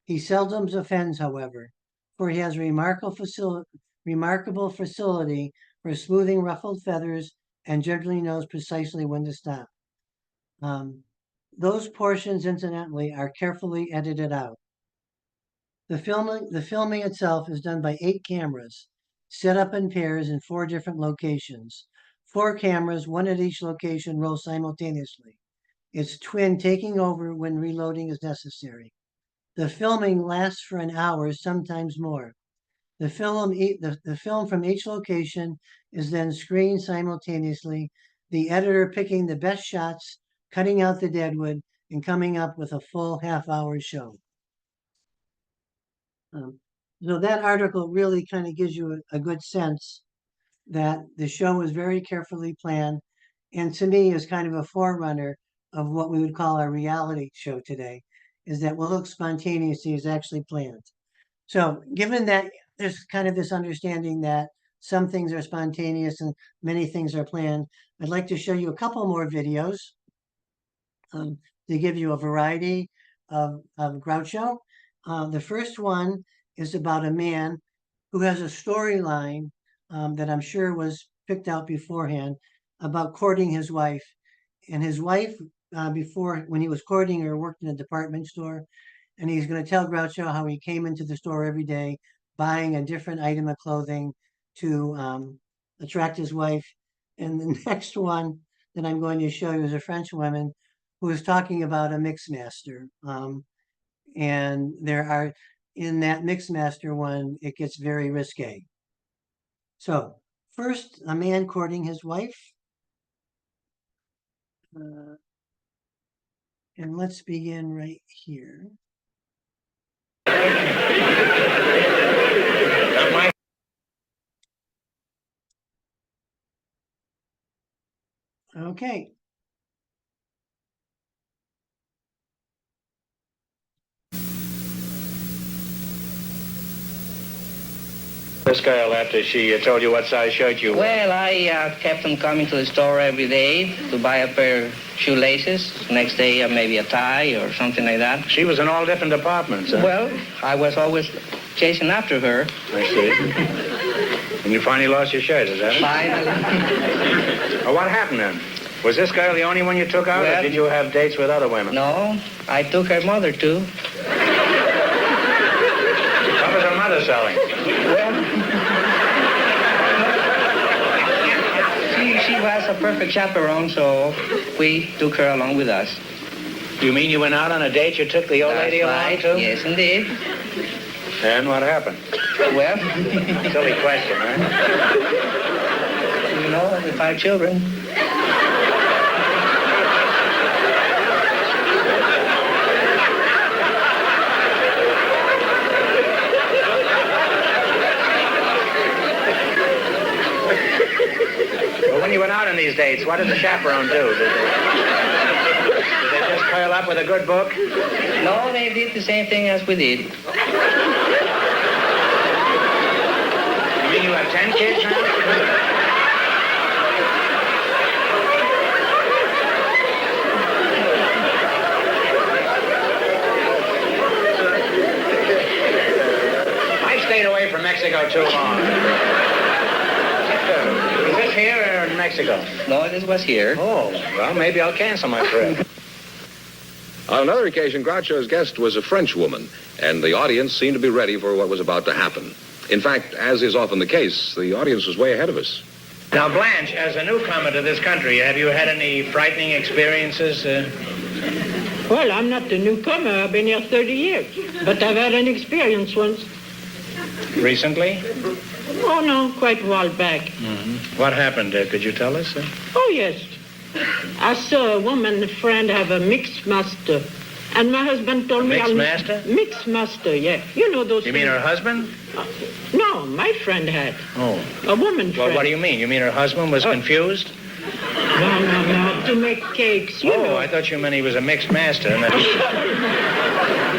He seldom offends, however, for he has remarkable facility for smoothing ruffled feathers and generally knows precisely when to stop. Those portions, incidentally, are carefully edited out. The filming itself is done by 8 cameras, set up in pairs in 4 different locations. 4 cameras, 1 at each location, roll simultaneously. Its twin taking over when reloading is necessary. The filming lasts for an hour, sometimes more. The film from each location is then screened simultaneously, the editor picking the best shots, cutting out the deadwood, and coming up with a full half-hour show. So that article really kind of gives you a good sense that the show was very carefully planned, and to me is kind of a forerunner of what we would call our reality show today, is that what looks spontaneous is actually planned. So given that there's kind of this understanding that some things are spontaneous and many things are planned. I'd like to show you a couple more videos to give you a variety of Groucho. The first one is about a man who has a storyline that I'm sure was picked out beforehand about courting his wife. And his wife, before, when he was courting her, worked in a department store. And he's going to tell Groucho how he came into the store every day, buying a different item of clothing to attract his wife. And the next one that I'm going to show you is a French woman who is talking about a mix master. And there are, in that mix master one, it gets very risque. So first, a man courting his wife. And let's begin right here. Okay. This girl, after she told you what size shirt you wore. Well, I kept on coming to the store every day to buy a pair of shoelaces. Next day, maybe a tie or something like that. She was in all different departments, huh? Well, I was always chasing after her. I see. And you finally lost your shirt, is that it? Finally. Well, what happened then? Was this girl the only one you took out, Well, or did you have dates with other women? No, I took her mother, too. What was her mother selling? She was a perfect chaperone, so we took her along with us. You mean you went out on a date, you took the old That's lady right. along, too? Yes, indeed. And what happened? Well... Silly question, right? You know, the 5 children. When you went out on these dates, what did the chaperone do? Did they just curl up with a good book? No, they did the same thing as we did. You mean you have 10 kids now? I stayed away from Mexico too long. Is this here or in Mexico? No, this was here. Oh, well, maybe I'll cancel my trip. On another occasion, Groucho's guest was a French woman, and the audience seemed to be ready for what was about to happen. In fact, as is often the case, the audience was way ahead of us. Now, Blanche, as a newcomer to this country, have you had any frightening experiences? Well, I'm not a newcomer. I've been here 30 years. But I've had an experience once. Recently? Oh, no, quite a while back. Mm-hmm. What happened? Could you tell us? Oh, yes. I saw a woman friend have a mix master. And my husband told me... Mix master? Mix master, yeah. You know those... You mean her husband? No, my friend had. Oh. A woman friend. Well, what do you mean? You mean her husband was confused? No. To make cakes, you know. I thought you meant he was a mixed master. And that...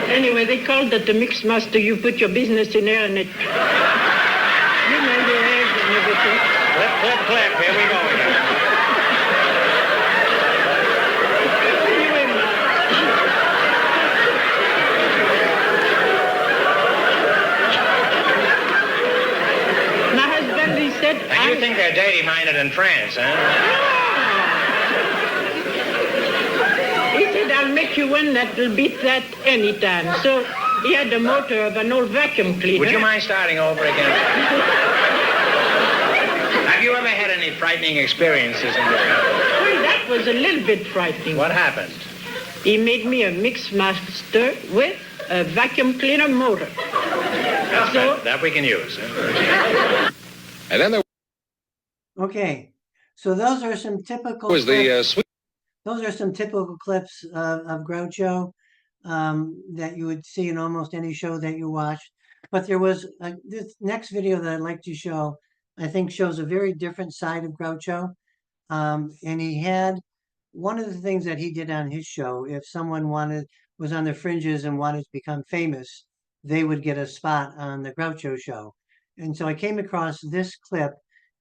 Anyway, they called it the mix master. You put your business in there and it... You know, your eggs and everything. Clip. Here we go again. My husband, he said... And you think they're dirty-minded in France, huh? He said, I'll make you one that'll beat that anytime. So he had the motor of an old vacuum cleaner. Would you mind starting over again? Have you ever had any frightening experiences in this country? Well, that was a little bit frightening. What happened? He made me a mix master with a vacuum cleaner motor. So, that we can use. Huh? And then there Okay, so those are some typical... was the sweet... Those are some typical clips of Groucho that you would see in almost any show that you watch. But there was this next video that I'd like to show, I think shows a very different side of Groucho. And he had one of the things that he did on his show, if someone was on the fringes and wanted to become famous, they would get a spot on the Groucho show. And so I came across this clip,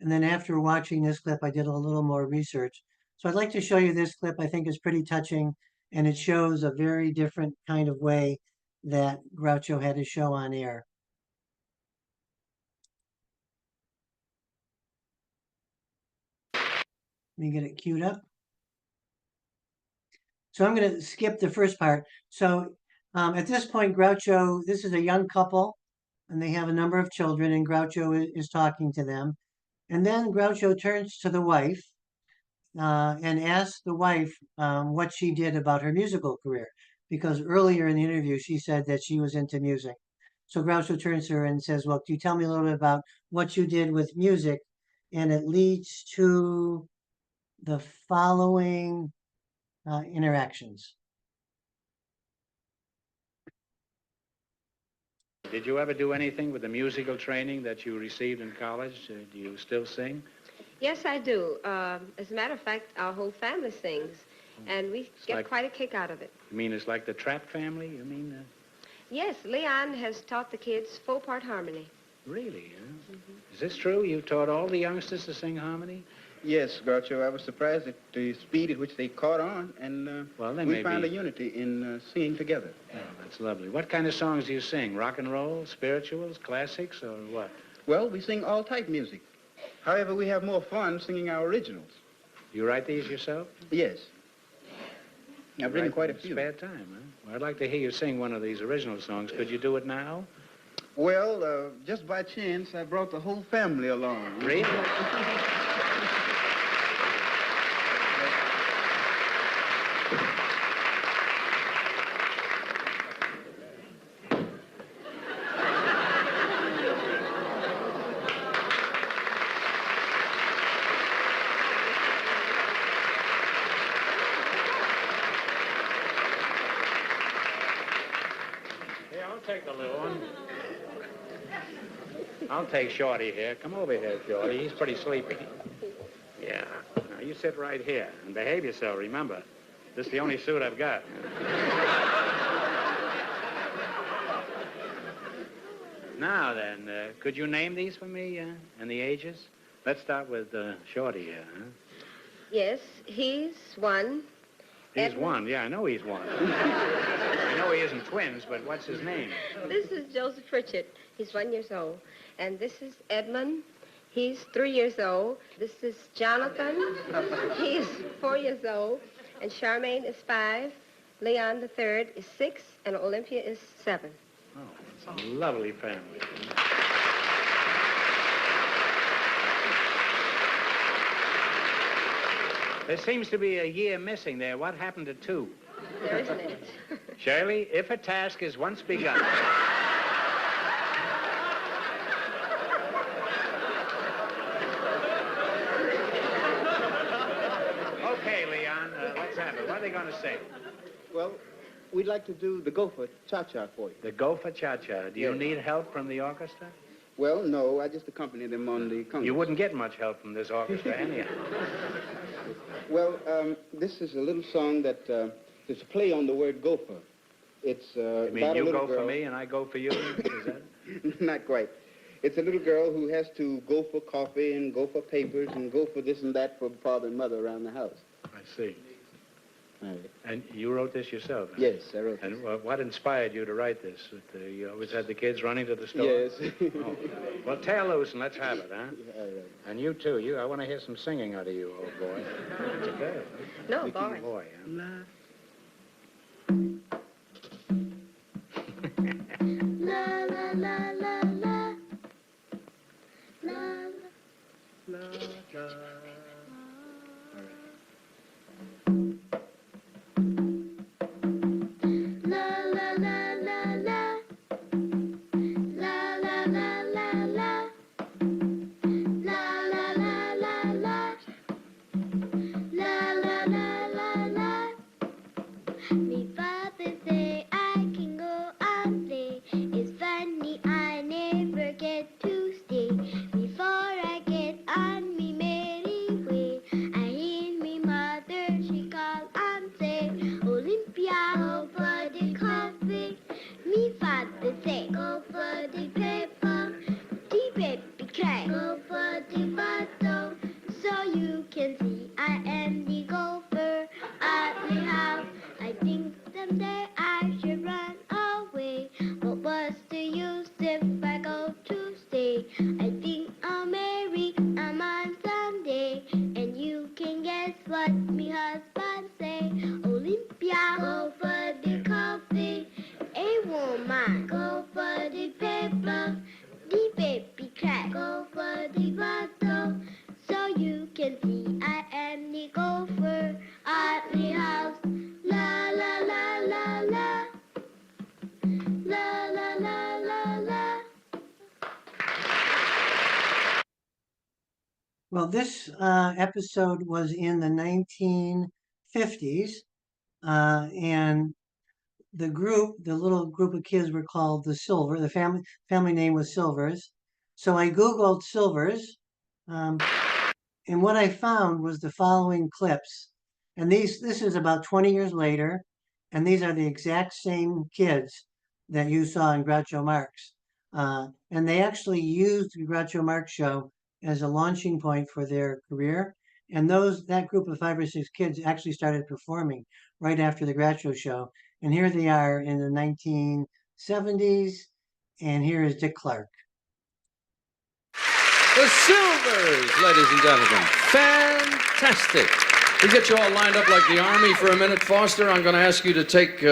and then after watching this clip, I did a little more research. So I'd like to show you this clip. I think is pretty touching, and it shows a very different kind of way that Groucho had his show on air. Let me get it queued up. So I'm going to skip the first part. So at this point, Groucho, this is a young couple, and they have a number of children, and Groucho is talking to them. And then Groucho turns to the wife and asks the wife what she did about her musical career, because earlier in the interview, she said that she was into music. So Groucho turns to her and says, well, can you tell me a little bit about what you did with music? And it leads to the following interactions. Did you ever do anything with the musical training that you received in college? Do you still sing? Yes, I do. As a matter of fact, our whole family sings, and we get quite a kick out of it. You mean it's like the Trapp family? You mean? Yes, Leon has taught the kids four-part harmony. Really? Huh? Is this true? You taught all the youngsters to sing harmony? Yes, Groucho. I was surprised at the speed at which they caught on, and we found a unity in singing together. Oh, that's lovely. What kind of songs do you sing? Rock and roll, spirituals, classics, or what? Well, we sing all type music. However, we have more fun singing our originals. You write these yourself? Yes. I've written quite a few. Spare time, huh? Well, I'd like to hear you sing one of these original songs. Could you do it now? Well, just by chance, I brought the whole family along. Really? Take the little one. I'll take Shorty here. Come over here, Shorty. He's pretty sleepy. Yeah. Now, you sit right here and behave yourself, remember. This is the only suit I've got. Now, then, could you name these for me and the ages? Let's start with Shorty here, huh? Yes, he's one. He's one. Yeah, I know he's one. I know he isn't twins, but what's his name? This is Joseph Pritchett. He's 1 year old. And this is Edmund. He's 3 years old. This is Jonathan. He's 4 years old. And Charmaine is 5. Leon III is 6. And Olympia is 7. Oh, it's a lovely family. There seems to be a year missing there. What happened to 2? There isn't it. Shirley, if a task is once begun... Okay, Leon, let's have it. What are they going to say? Well, we'd like to do the Gopher Cha-Cha for you. The Gopher Cha-Cha. Do you need help from the orchestra? Well, no, I just accompany them on the congas. You wouldn't get much help from this orchestra anyhow. Well, this is a little song that is a play on the word gopher. It's You mean about you a little go girl. for me and I go for you? Is that? Not quite. It's a little girl who has to go for coffee and go for papers and go for this and that for father and mother around the house. I see. All right. And you wrote this yourself? Huh? Yes, I wrote this. And what inspired you to write this? You always had the kids running to the store? Yes. Oh. Well, tear loose and let's have it, huh? All right. And you, too. I want to hear some singing out of you, old boy. It's a girl. No, boy. Boy, huh? La la la la la la la la. Me father say I can go and play. It's funny I never get to stay. Before I get on me merry Well, this episode was in the 1950s, and the little group of kids were called the Silver. The family name was Silvers. So I Googled Silvers, and what I found was the following clips. And this is about 20 years later, and these are the exact same kids that you saw in Groucho Marx. And they actually used the Groucho Marx show as a launching point for their career. And that group of 5 or 6 kids actually started performing right after the Groucho show. And here they are in the 1970s, and here is Dick Clark. The Silvers, ladies and gentlemen. Fantastic. To get you all lined up like the Army for a minute, Foster, I'm going to ask you to take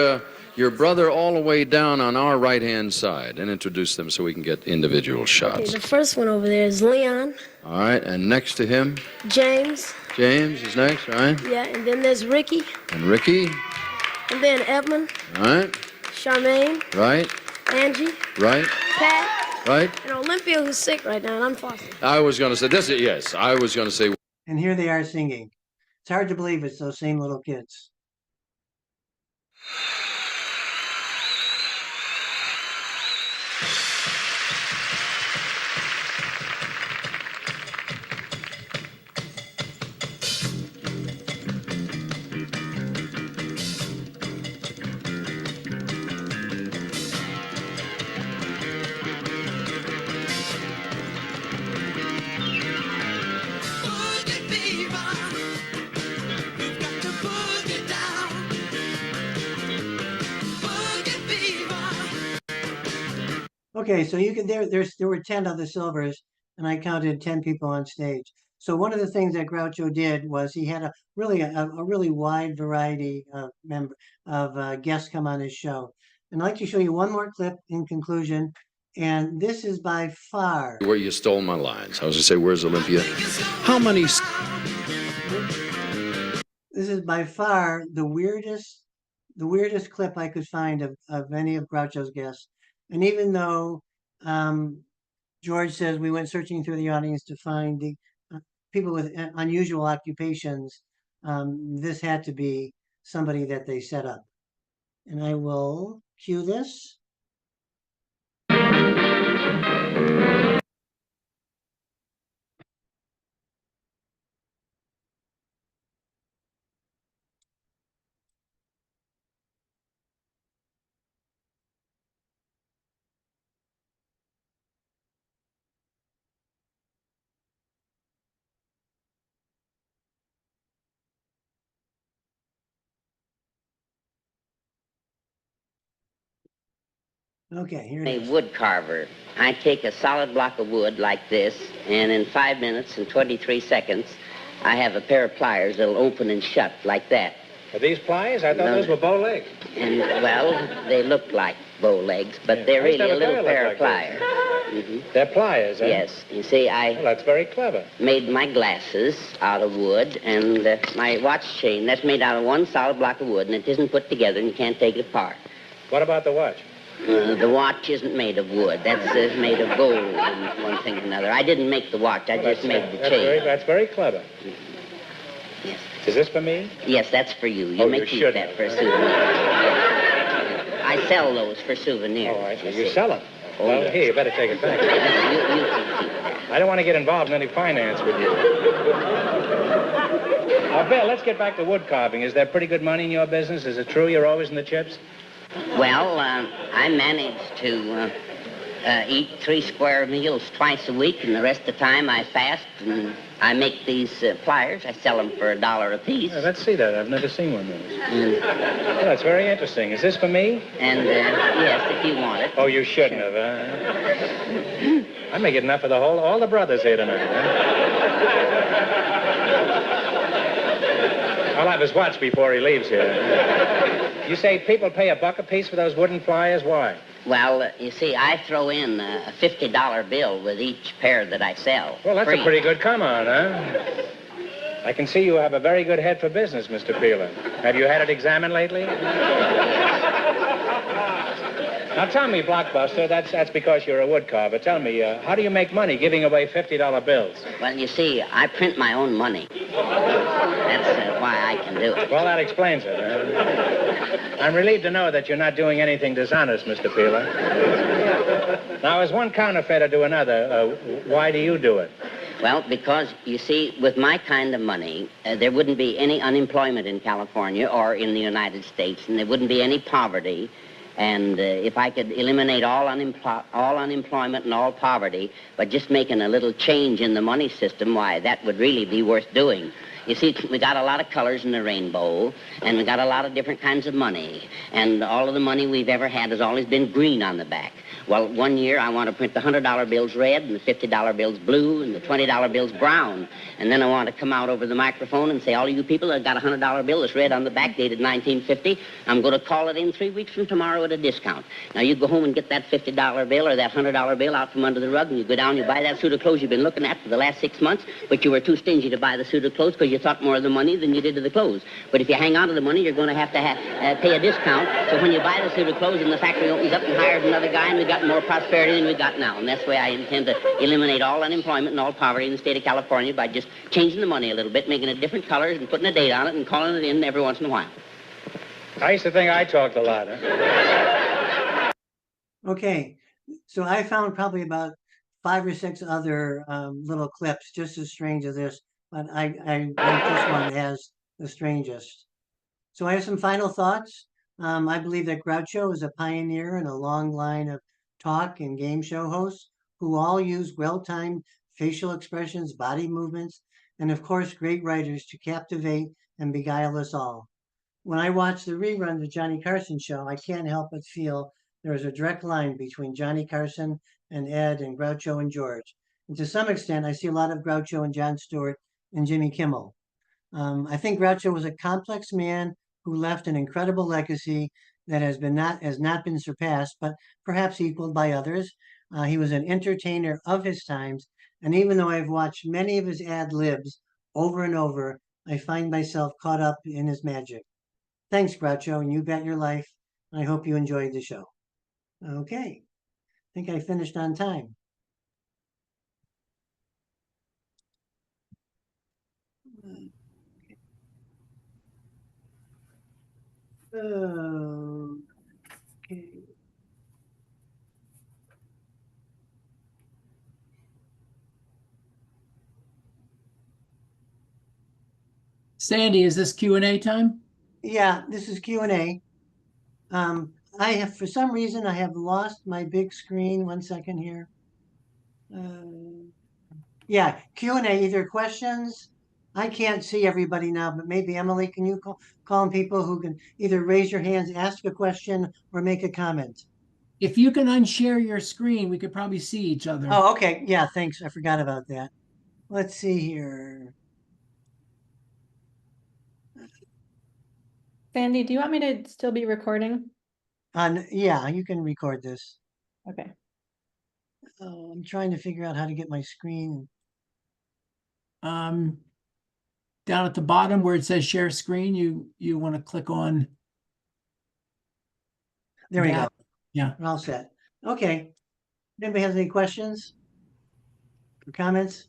your brother all the way down on our right-hand side and introduce them so we can get individual shots. Okay, the first one over there is Leon. All right, and next to him? James. James is next, right? Yeah, and then there's Ricky. And Ricky? And then Edmund. All right. Charmaine. Right. Angie. Right. Pat. Right. And Olympia, who's sick right now, and I'm Foster. I was going to say, yes, I was going to say. And here they are singing. It's hard to believe it's those same little kids. Okay, so you can there were 10 of the Silvers, and I counted 10 people on stage. So one of the things that Groucho did was he had a really wide variety of guests come on his show. And I'd like to show you one more clip in conclusion, and this is by far Where you stole my lines. I was going to say, where's Olympia? How many? This is by far the weirdest clip I could find of any of Groucho's guests. And even though George says we went searching through the audience to find the people with unusual occupations, this had to be somebody that they set up. And I will cue this. Okay, here it is. A wood carver. I take a solid block of wood like this, and in 5 minutes and 23 seconds, I have a pair of pliers that'll open and shut like that. Are these pliers? I thought those were bow legs. And, well, they look like bow legs, but they're really a little pair of pliers. They're pliers, eh? Yes. You see, Well, that's very clever. made my glasses out of wood, and my watch chain, that's made out of one solid block of wood, and it isn't put together, and you can't take it apart. What about the watch? The watch isn't made of wood. That's made of gold and one thing and another. I didn't make the watch. I just made the chain. That's very clever. Yes. Is this for me? Yes, that's for you. You Oh, may you keep should that have. for a souvenir. I sell those for souvenirs. Oh, I see. You sell them? Oh, Well, yes. here, you better take it back. You can keep that. I don't want to get involved in any finance with you. Bill, let's get back to wood carving. Is there pretty good money in your business? Is it true you're always in the chips? Well, I manage to eat 3 square meals twice a week, and the rest of the time I fast, and I make these pliers. I sell them for $1 a piece. Yeah, let's see that. I've never seen one of those. Well, that's very interesting. Is this for me? And, yes, if you want it. Oh, you shouldn't have, huh? I may get enough of all the brothers here tonight, huh? I'll have his watch before he leaves here. You say people pay $1 a piece for those wooden pliers? Why? Well, you see, I throw in a $50 bill with each pair that I sell. Well, that's free. a pretty good come-on, huh? I can see you have a very good head for business, Mr. Peeler. Have you had it examined lately? Now tell me, Blockbuster, that's because you're a woodcarver. Tell me, how do you make money giving away $50 bills? Well, you see, I print my own money. That's why I can do it. Well, that explains it. I'm relieved to know that you're not doing anything dishonest, Mr. Peeler. Now, as one counterfeiter to another, why do you do it? Well, because, you see, with my kind of money, there wouldn't be any unemployment in California or in the United States, and there wouldn't be any poverty. And if I could eliminate all unemployment and all poverty by just making a little change in the money system, why, that would really be worth doing. You see, we got a lot of colors in the rainbow, and we got a lot of different kinds of money, and all of the money we've ever had has always been green on the back. Well, one year I want to print the $100 bills red, and the $50 bills blue, and the $20 bills brown. And then I want to come out over the microphone and say, all of you people that got a $100 bill that's red on the back, dated 1950, I'm going to call it in 3 weeks from tomorrow at a discount. Now, you go home and get that $50 bill or that $100 bill out from under the rug, and you go down, you buy that suit of clothes you've been looking at for the last 6 months, but you were too stingy to buy the suit of clothes because you thought more of the money than you did of the clothes. But if you hang on to the money, you're going to have to pay a discount. So when you buy the suit of clothes and the factory opens up and hires another guy, and we've got more prosperity than we got now. And that's the way I intend to eliminate all unemployment and all poverty in the state of California by just changing the money a little bit, making it different colors and putting a date on it and calling it in every once in a while. I used to think I talked a lot, huh? Okay, so I found probably about 5 or 6 other little clips just as strange as this, but I ranked this one as the strangest. So I have some final thoughts. I believe that Groucho is a pioneer in a long line of talk and game show hosts who all use well-timed facial expressions, body movements, and of course, great writers to captivate and beguile us all. When I watch the reruns of Johnny Carson show, I can't help but feel there is a direct line between Johnny Carson and Ed and Groucho and George. And to some extent, I see a lot of Groucho and Jon Stewart and Jimmy Kimmel. I think Groucho was a complex man who left an incredible legacy that has not been surpassed, but perhaps equaled by others. He was an entertainer of his times, and even though I've watched many of his ad libs over and over, I find myself caught up in his magic. Thanks, Groucho, and you bet your life. I hope you enjoyed the show. Okay, I think I finished on time. Okay. Sandy, is this Q&A time? Yeah, this is Q&A. I have, for some reason, I have lost my big screen. 1 second here. Yeah, Q&A, either questions. I can't see everybody now, but maybe Emily, can you call on people who can either raise your hands, ask a question, or make a comment? If you can unshare your screen, we could probably see each other. Oh, okay. Yeah, thanks. I forgot about that. Let's see here. Sandy, do you want me to still be recording? Yeah, you can record this. Okay. I'm trying to figure out how to get my screen. Down at the bottom where it says share screen, you want to click on. There we go. Yeah. We're all set. Okay. Anybody has any questions or comments?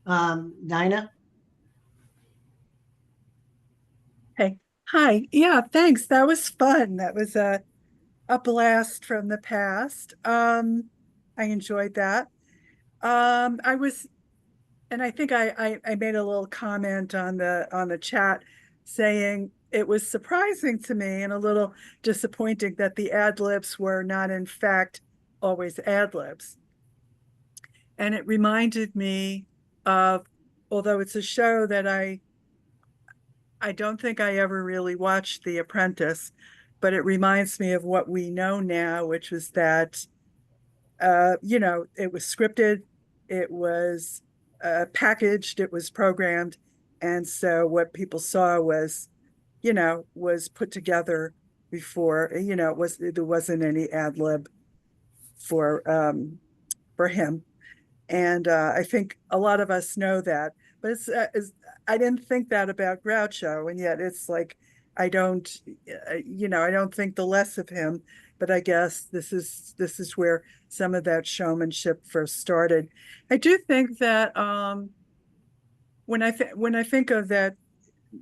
Dinah? Hey, hi. Yeah, thanks. That was fun. That was a blast from the past. I enjoyed that. I was, and I think I made a little comment on the chat saying it was surprising to me and a little disappointing that the ad libs were not in fact always ad libs. And it reminded me of, although it's a show that I don't think I ever really watched The Apprentice, but it reminds me of what we know now, which was that, it was scripted, it was packaged, it was programmed. And so what people saw was, was put together before, there wasn't any ad lib for him. And I think a lot of us know that, but I didn't think that about Groucho, and yet it's like I don't, I don't think the less of him, but I guess this is where some of that showmanship first started. I do think that when I think of that,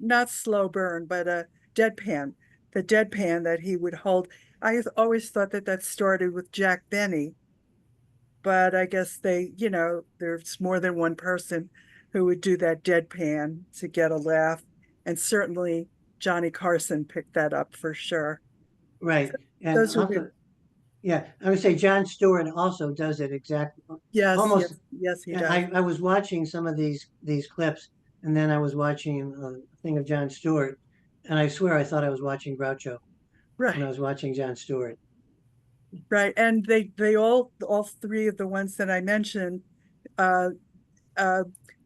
not slow burn, but a deadpan, the deadpan that he would hold, I always thought that started with Jack Benny, but I guess there's more than one person who would do that deadpan to get a laugh, and certainly Johnny Carson picked that up for sure. Right. And Those were the also, yeah, I would say Jon Stewart also does it exactly. yes, Almost. yes, he Yeah, does. I was watching some of these clips, and then I was watching a thing of Jon Stewart, and I swear I thought I was watching Groucho when I Right, was watching Jon Stewart. right. And they all three of the ones that I mentioned uh uh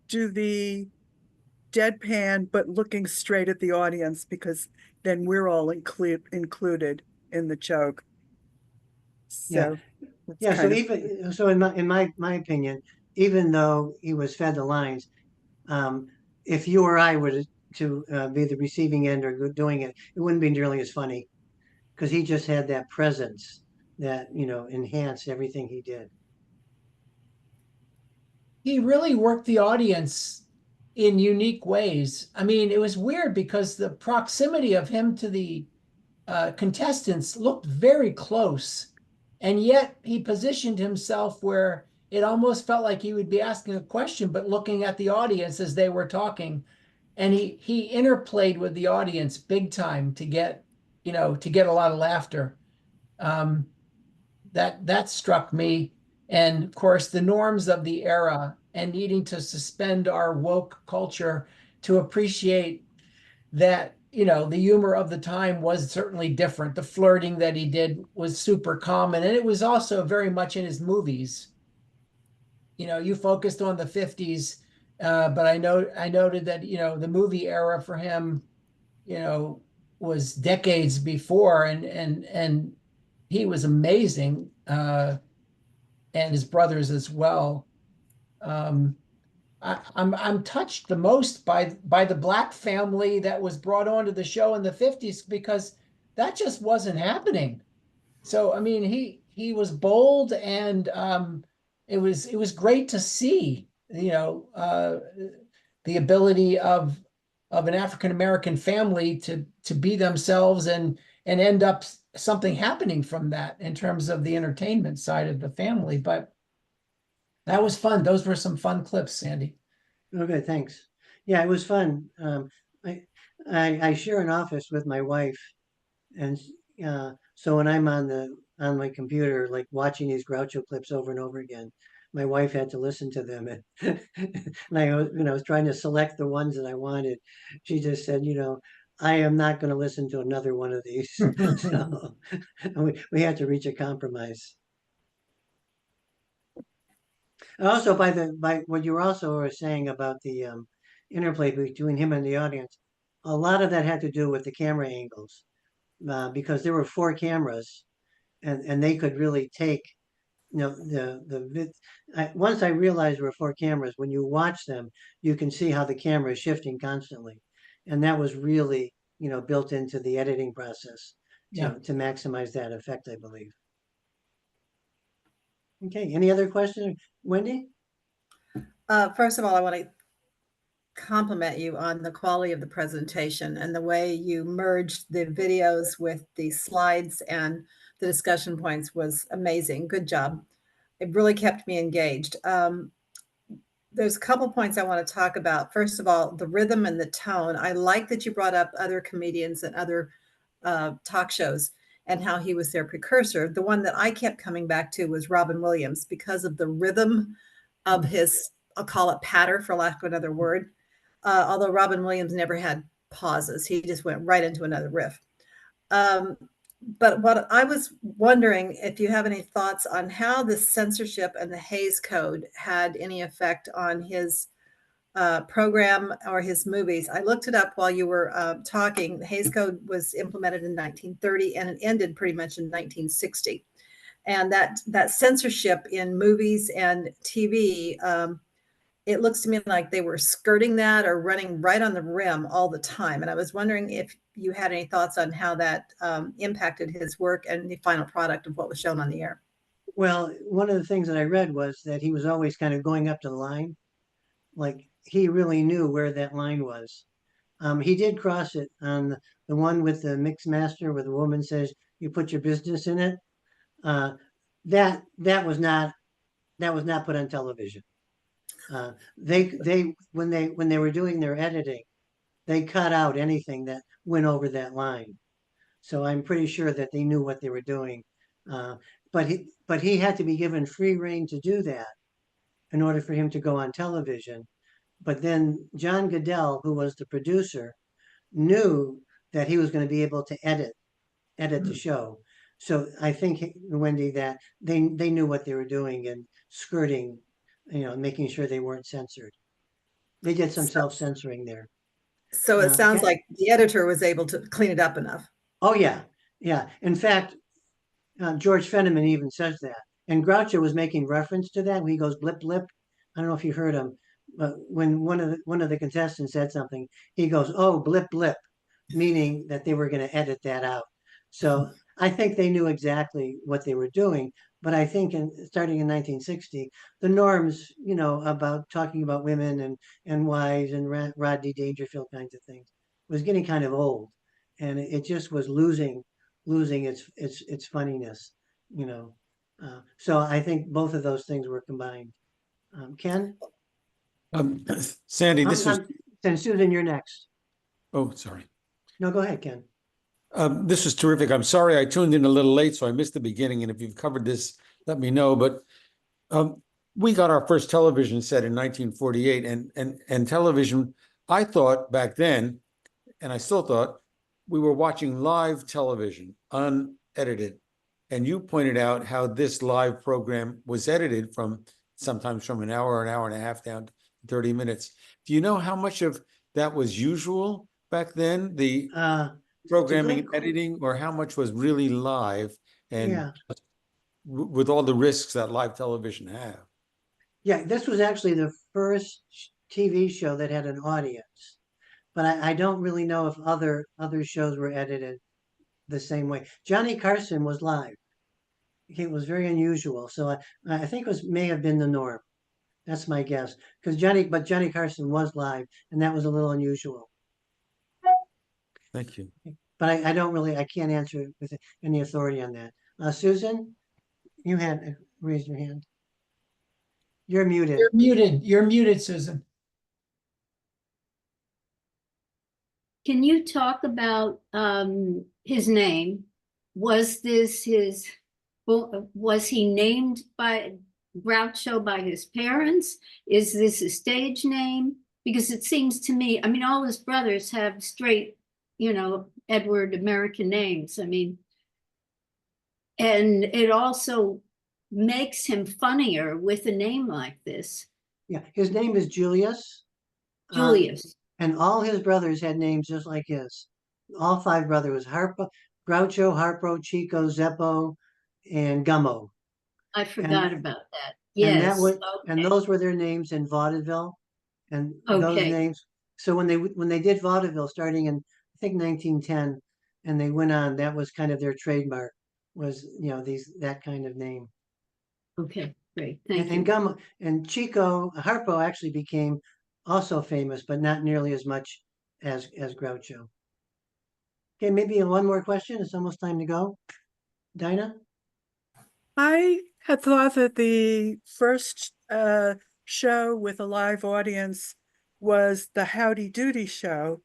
do the deadpan but looking straight at the audience, because then we're all included in the joke. Yeah, So that's yeah. So kind of even so, in my opinion, even though he was fed the lines, um, if you or I were to be the receiving end or doing it, it wouldn't be nearly as funny because he just had that presence that enhanced everything he did. He really worked the audience in unique ways. I mean, it was weird because the proximity of him to the contestants looked very close, and yet he positioned himself where it almost felt like he would be asking a question, but looking at the audience as they were talking. And he interplayed with the audience big time to get, to get a lot of laughter. Um, that struck me. And of course, the norms of the era and needing to suspend our woke culture to appreciate that, the humor of the time was certainly different. The flirting that he did was super common, and it was also very much in his movies. You focused on the 50s, but I noted that, the movie era for him, you know, was decades before, and he was amazing, and his brothers as well. Um, I'm touched the most by the black family that was brought onto the show in the 50s, because that just wasn't happening. So I mean, he was bold, and it was great to see, the ability of an African American family to be themselves, and end up something happening from that in terms of the entertainment side of the family. But that was fun. Those were some fun clips, Sandy. Okay, thanks. Yeah, it was fun. I, I share an office with my wife, and so when I'm on my computer, like watching these Groucho clips over and over again, my wife had to listen to them, and and I was trying to select the ones that I wanted. She just said, I am not going to listen to another one of these. So we had to reach a compromise. And also, by what you were also were saying about the interplay between him and the audience, a lot of that had to do with the camera angles, because there were four cameras, and they could really take, once I realized there were four cameras, when you watch them, you can see how the camera is shifting constantly, and that was really built into the editing process Yeah. to maximize that effect, I believe. Okay, any other questions, Wendy? First of all, I want to compliment you on the quality of the presentation and the way you merged the videos with the slides and the discussion points was amazing. Good job. It really kept me engaged. There's a couple points I want to talk about. First of all, the rhythm and the tone. I like that you brought up other comedians and other talk shows and how he was their precursor. The one that I kept coming back to was Robin Williams, because of the rhythm of his, I'll call it patter for lack of another word. Although Robin Williams never had pauses, he just went right into another riff. But what I was wondering, if you have any thoughts on how the censorship and the Hays Code had any effect on his program or his movies. I looked it up while you were talking. The Hays Code was implemented in 1930 and it ended pretty much in 1960. And that censorship in movies and TV, it looks to me like they were skirting that or running right on the rim all the time. And I was wondering if you had any thoughts on how that impacted his work and the final product of what was shown on the air. Well, one of the things that I read was that he was always kind of going up to the line. Like he really knew where that line was. He did cross it on the one with the mix master where the woman says, you put your business in it. That was not put on television. When they were doing their editing, they cut out anything that went over that line. So I'm pretty sure that they knew what they were doing. But he had to be given free rein to do that in order for him to go on television. But then John Goodell, who was the producer, knew that he was going to be able to edit the show. So I think, Wendy, that they knew what they were doing and skirting, making sure they weren't censored. They did some self-censoring there. So it sounds like the editor was able to clean it up enough. Oh, yeah. Yeah. In fact, George Fenneman even says that. And Groucho was making reference to that when he goes blip, blip. I don't know if you heard him, but when one of the contestants said something, he goes, oh, blip, blip, meaning that they were going to edit that out. So I think they knew exactly what they were doing. But I think starting in 1960, the norms, about talking about women and wives and Rodney Dangerfield kinds of things was getting kind of old. And it just was losing its funniness, So I think both of those things were combined. Ken? Sandy, Then Susan, you're next. Oh, sorry. No, go ahead, Ken. This was terrific. I'm sorry I tuned in a little late, so I missed the beginning. And if you've covered this, let me know. But we got our first television set in 1948, and television, I thought back then, and I still thought, we were watching live television, unedited. And you pointed out how this live program was edited sometimes from an hour and a half down to 30 minutes. Do you know how much of that was usual back then? The programming and editing, or how much was really live and with all the risks that live television have? Yeah, this was actually the first TV show that had an audience, but I don't really know if other shows were edited the same way. Johnny Carson was live. It was very unusual, so I think may have been the norm. That's my guess, because Johnny Carson was live, and that was a little unusual. Thank you. But I can't answer with any authority on that. Susan, you had raised your hand. You're muted. You're muted. You're muted, Susan. Can you talk about his name? Was he named by Groucho by his parents? Is this a stage name? Because it seems to me, I mean, all his brothers have straight, Edward American names. I mean, and it also makes him funnier with a name like this. Yeah, his name is Julius. Julius. And all his brothers had names just like his. All 5 brothers, Groucho, Harpo, Chico, Zeppo, and Gummo. I forgot about that. Yes. And those were their names in vaudeville. And those names. So when they did vaudeville starting in, I think, 1910, and they went on, that was kind of their trademark, was that kind of name. Okay, great. Thank you. And Gummo and Chico, Harpo actually became also famous, but not nearly as much as Groucho. Okay, maybe one more question. It's almost time to go. Dinah? I had thought that the first show with a live audience was the Howdy Doody show,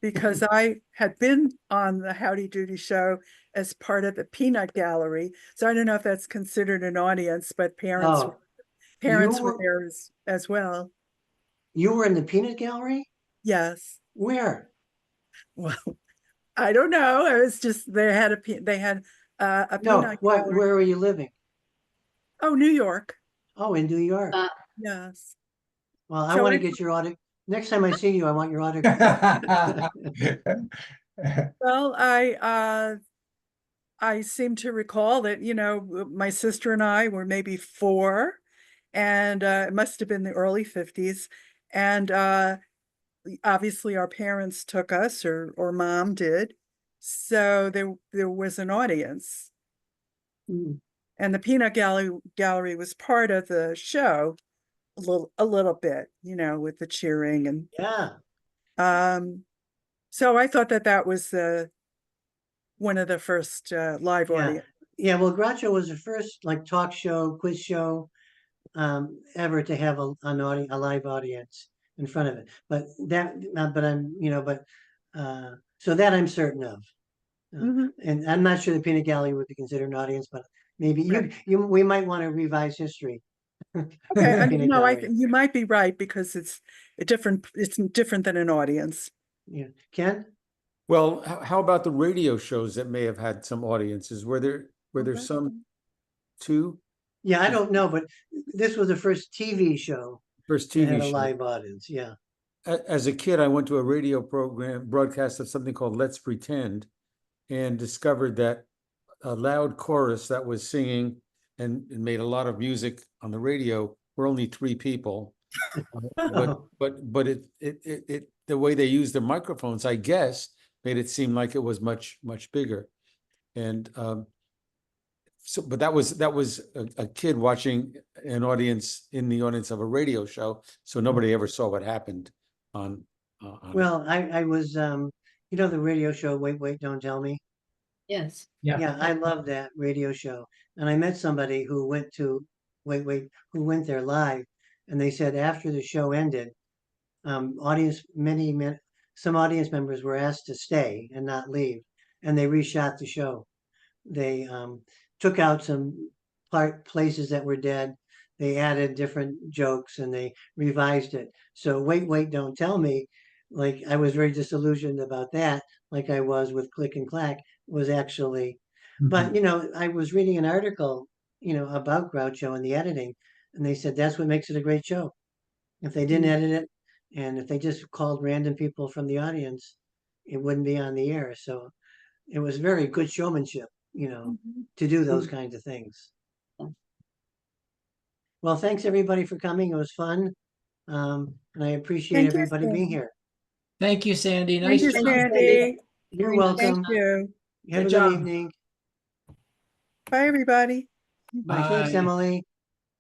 because I had been on the Howdy Doody show as part of the Peanut Gallery. So I don't know if that's considered an audience, but parents were there as well. You were in the Peanut Gallery? Yes. Where? Well, I don't know. It was just they had a peanut gallery. Where were you living? Oh, New York. Oh, in New York. Yes. Well, I want to get your autograph. Next time I see you, I want your autograph. Well, I seem to recall that, my sister and I were maybe 4, and it must have been the early 50s. And obviously our parents took us, or mom did. So there was an audience. And the peanut gallery was part of the show a little bit, with the cheering and so I thought that was one of the first live audience. Yeah, well, Groucho was the first like talk show, quiz show ever to have a live audience in front of it. But so that I'm certain of. And I'm not sure the peanut gallery would be considered an audience, but maybe we might want to revise history. Okay, you might be right, because it's different than an audience. Yeah. Ken? Well, how about the radio shows that may have had some audiences? Were there some too? Yeah, I don't know, but this was the first TV show. First that TV had a show. live audience, yeah. As a kid, I went to a radio broadcast of something called Let's Pretend, and discovered that a loud chorus that was singing and made a lot of music on the radio were only 3 people. But it the way they used the microphones, I guess, made it seem like it was much bigger. And but that was a kid watching in the audience of a radio show, so nobody ever saw what happened on well, I was the radio show Wait, Don't Tell Me. Yes. Yeah, I love that radio show. And I met somebody who went to who went there live, and they said after the show ended, some audience members were asked to stay and not leave, and they reshot the show. They took out some places that were dead. They added different jokes and they revised it. So Wait, Don't Tell Me, like I was very disillusioned about that, like I was with Click and Clack, was actually, but I was reading an article, about Groucho and the editing, and they said that's what makes it a great show. If they didn't edit it, and if they just called random people from the audience, it wouldn't be on the air. So it was very good showmanship, to do those kinds of things. Well, thanks everybody for coming. It was fun. And I appreciate everybody being here. Thank you, Sandy. Thank you, Sandy. You're welcome. Thank you. Have a good evening. Bye, everybody. Bye. Thanks, Emily.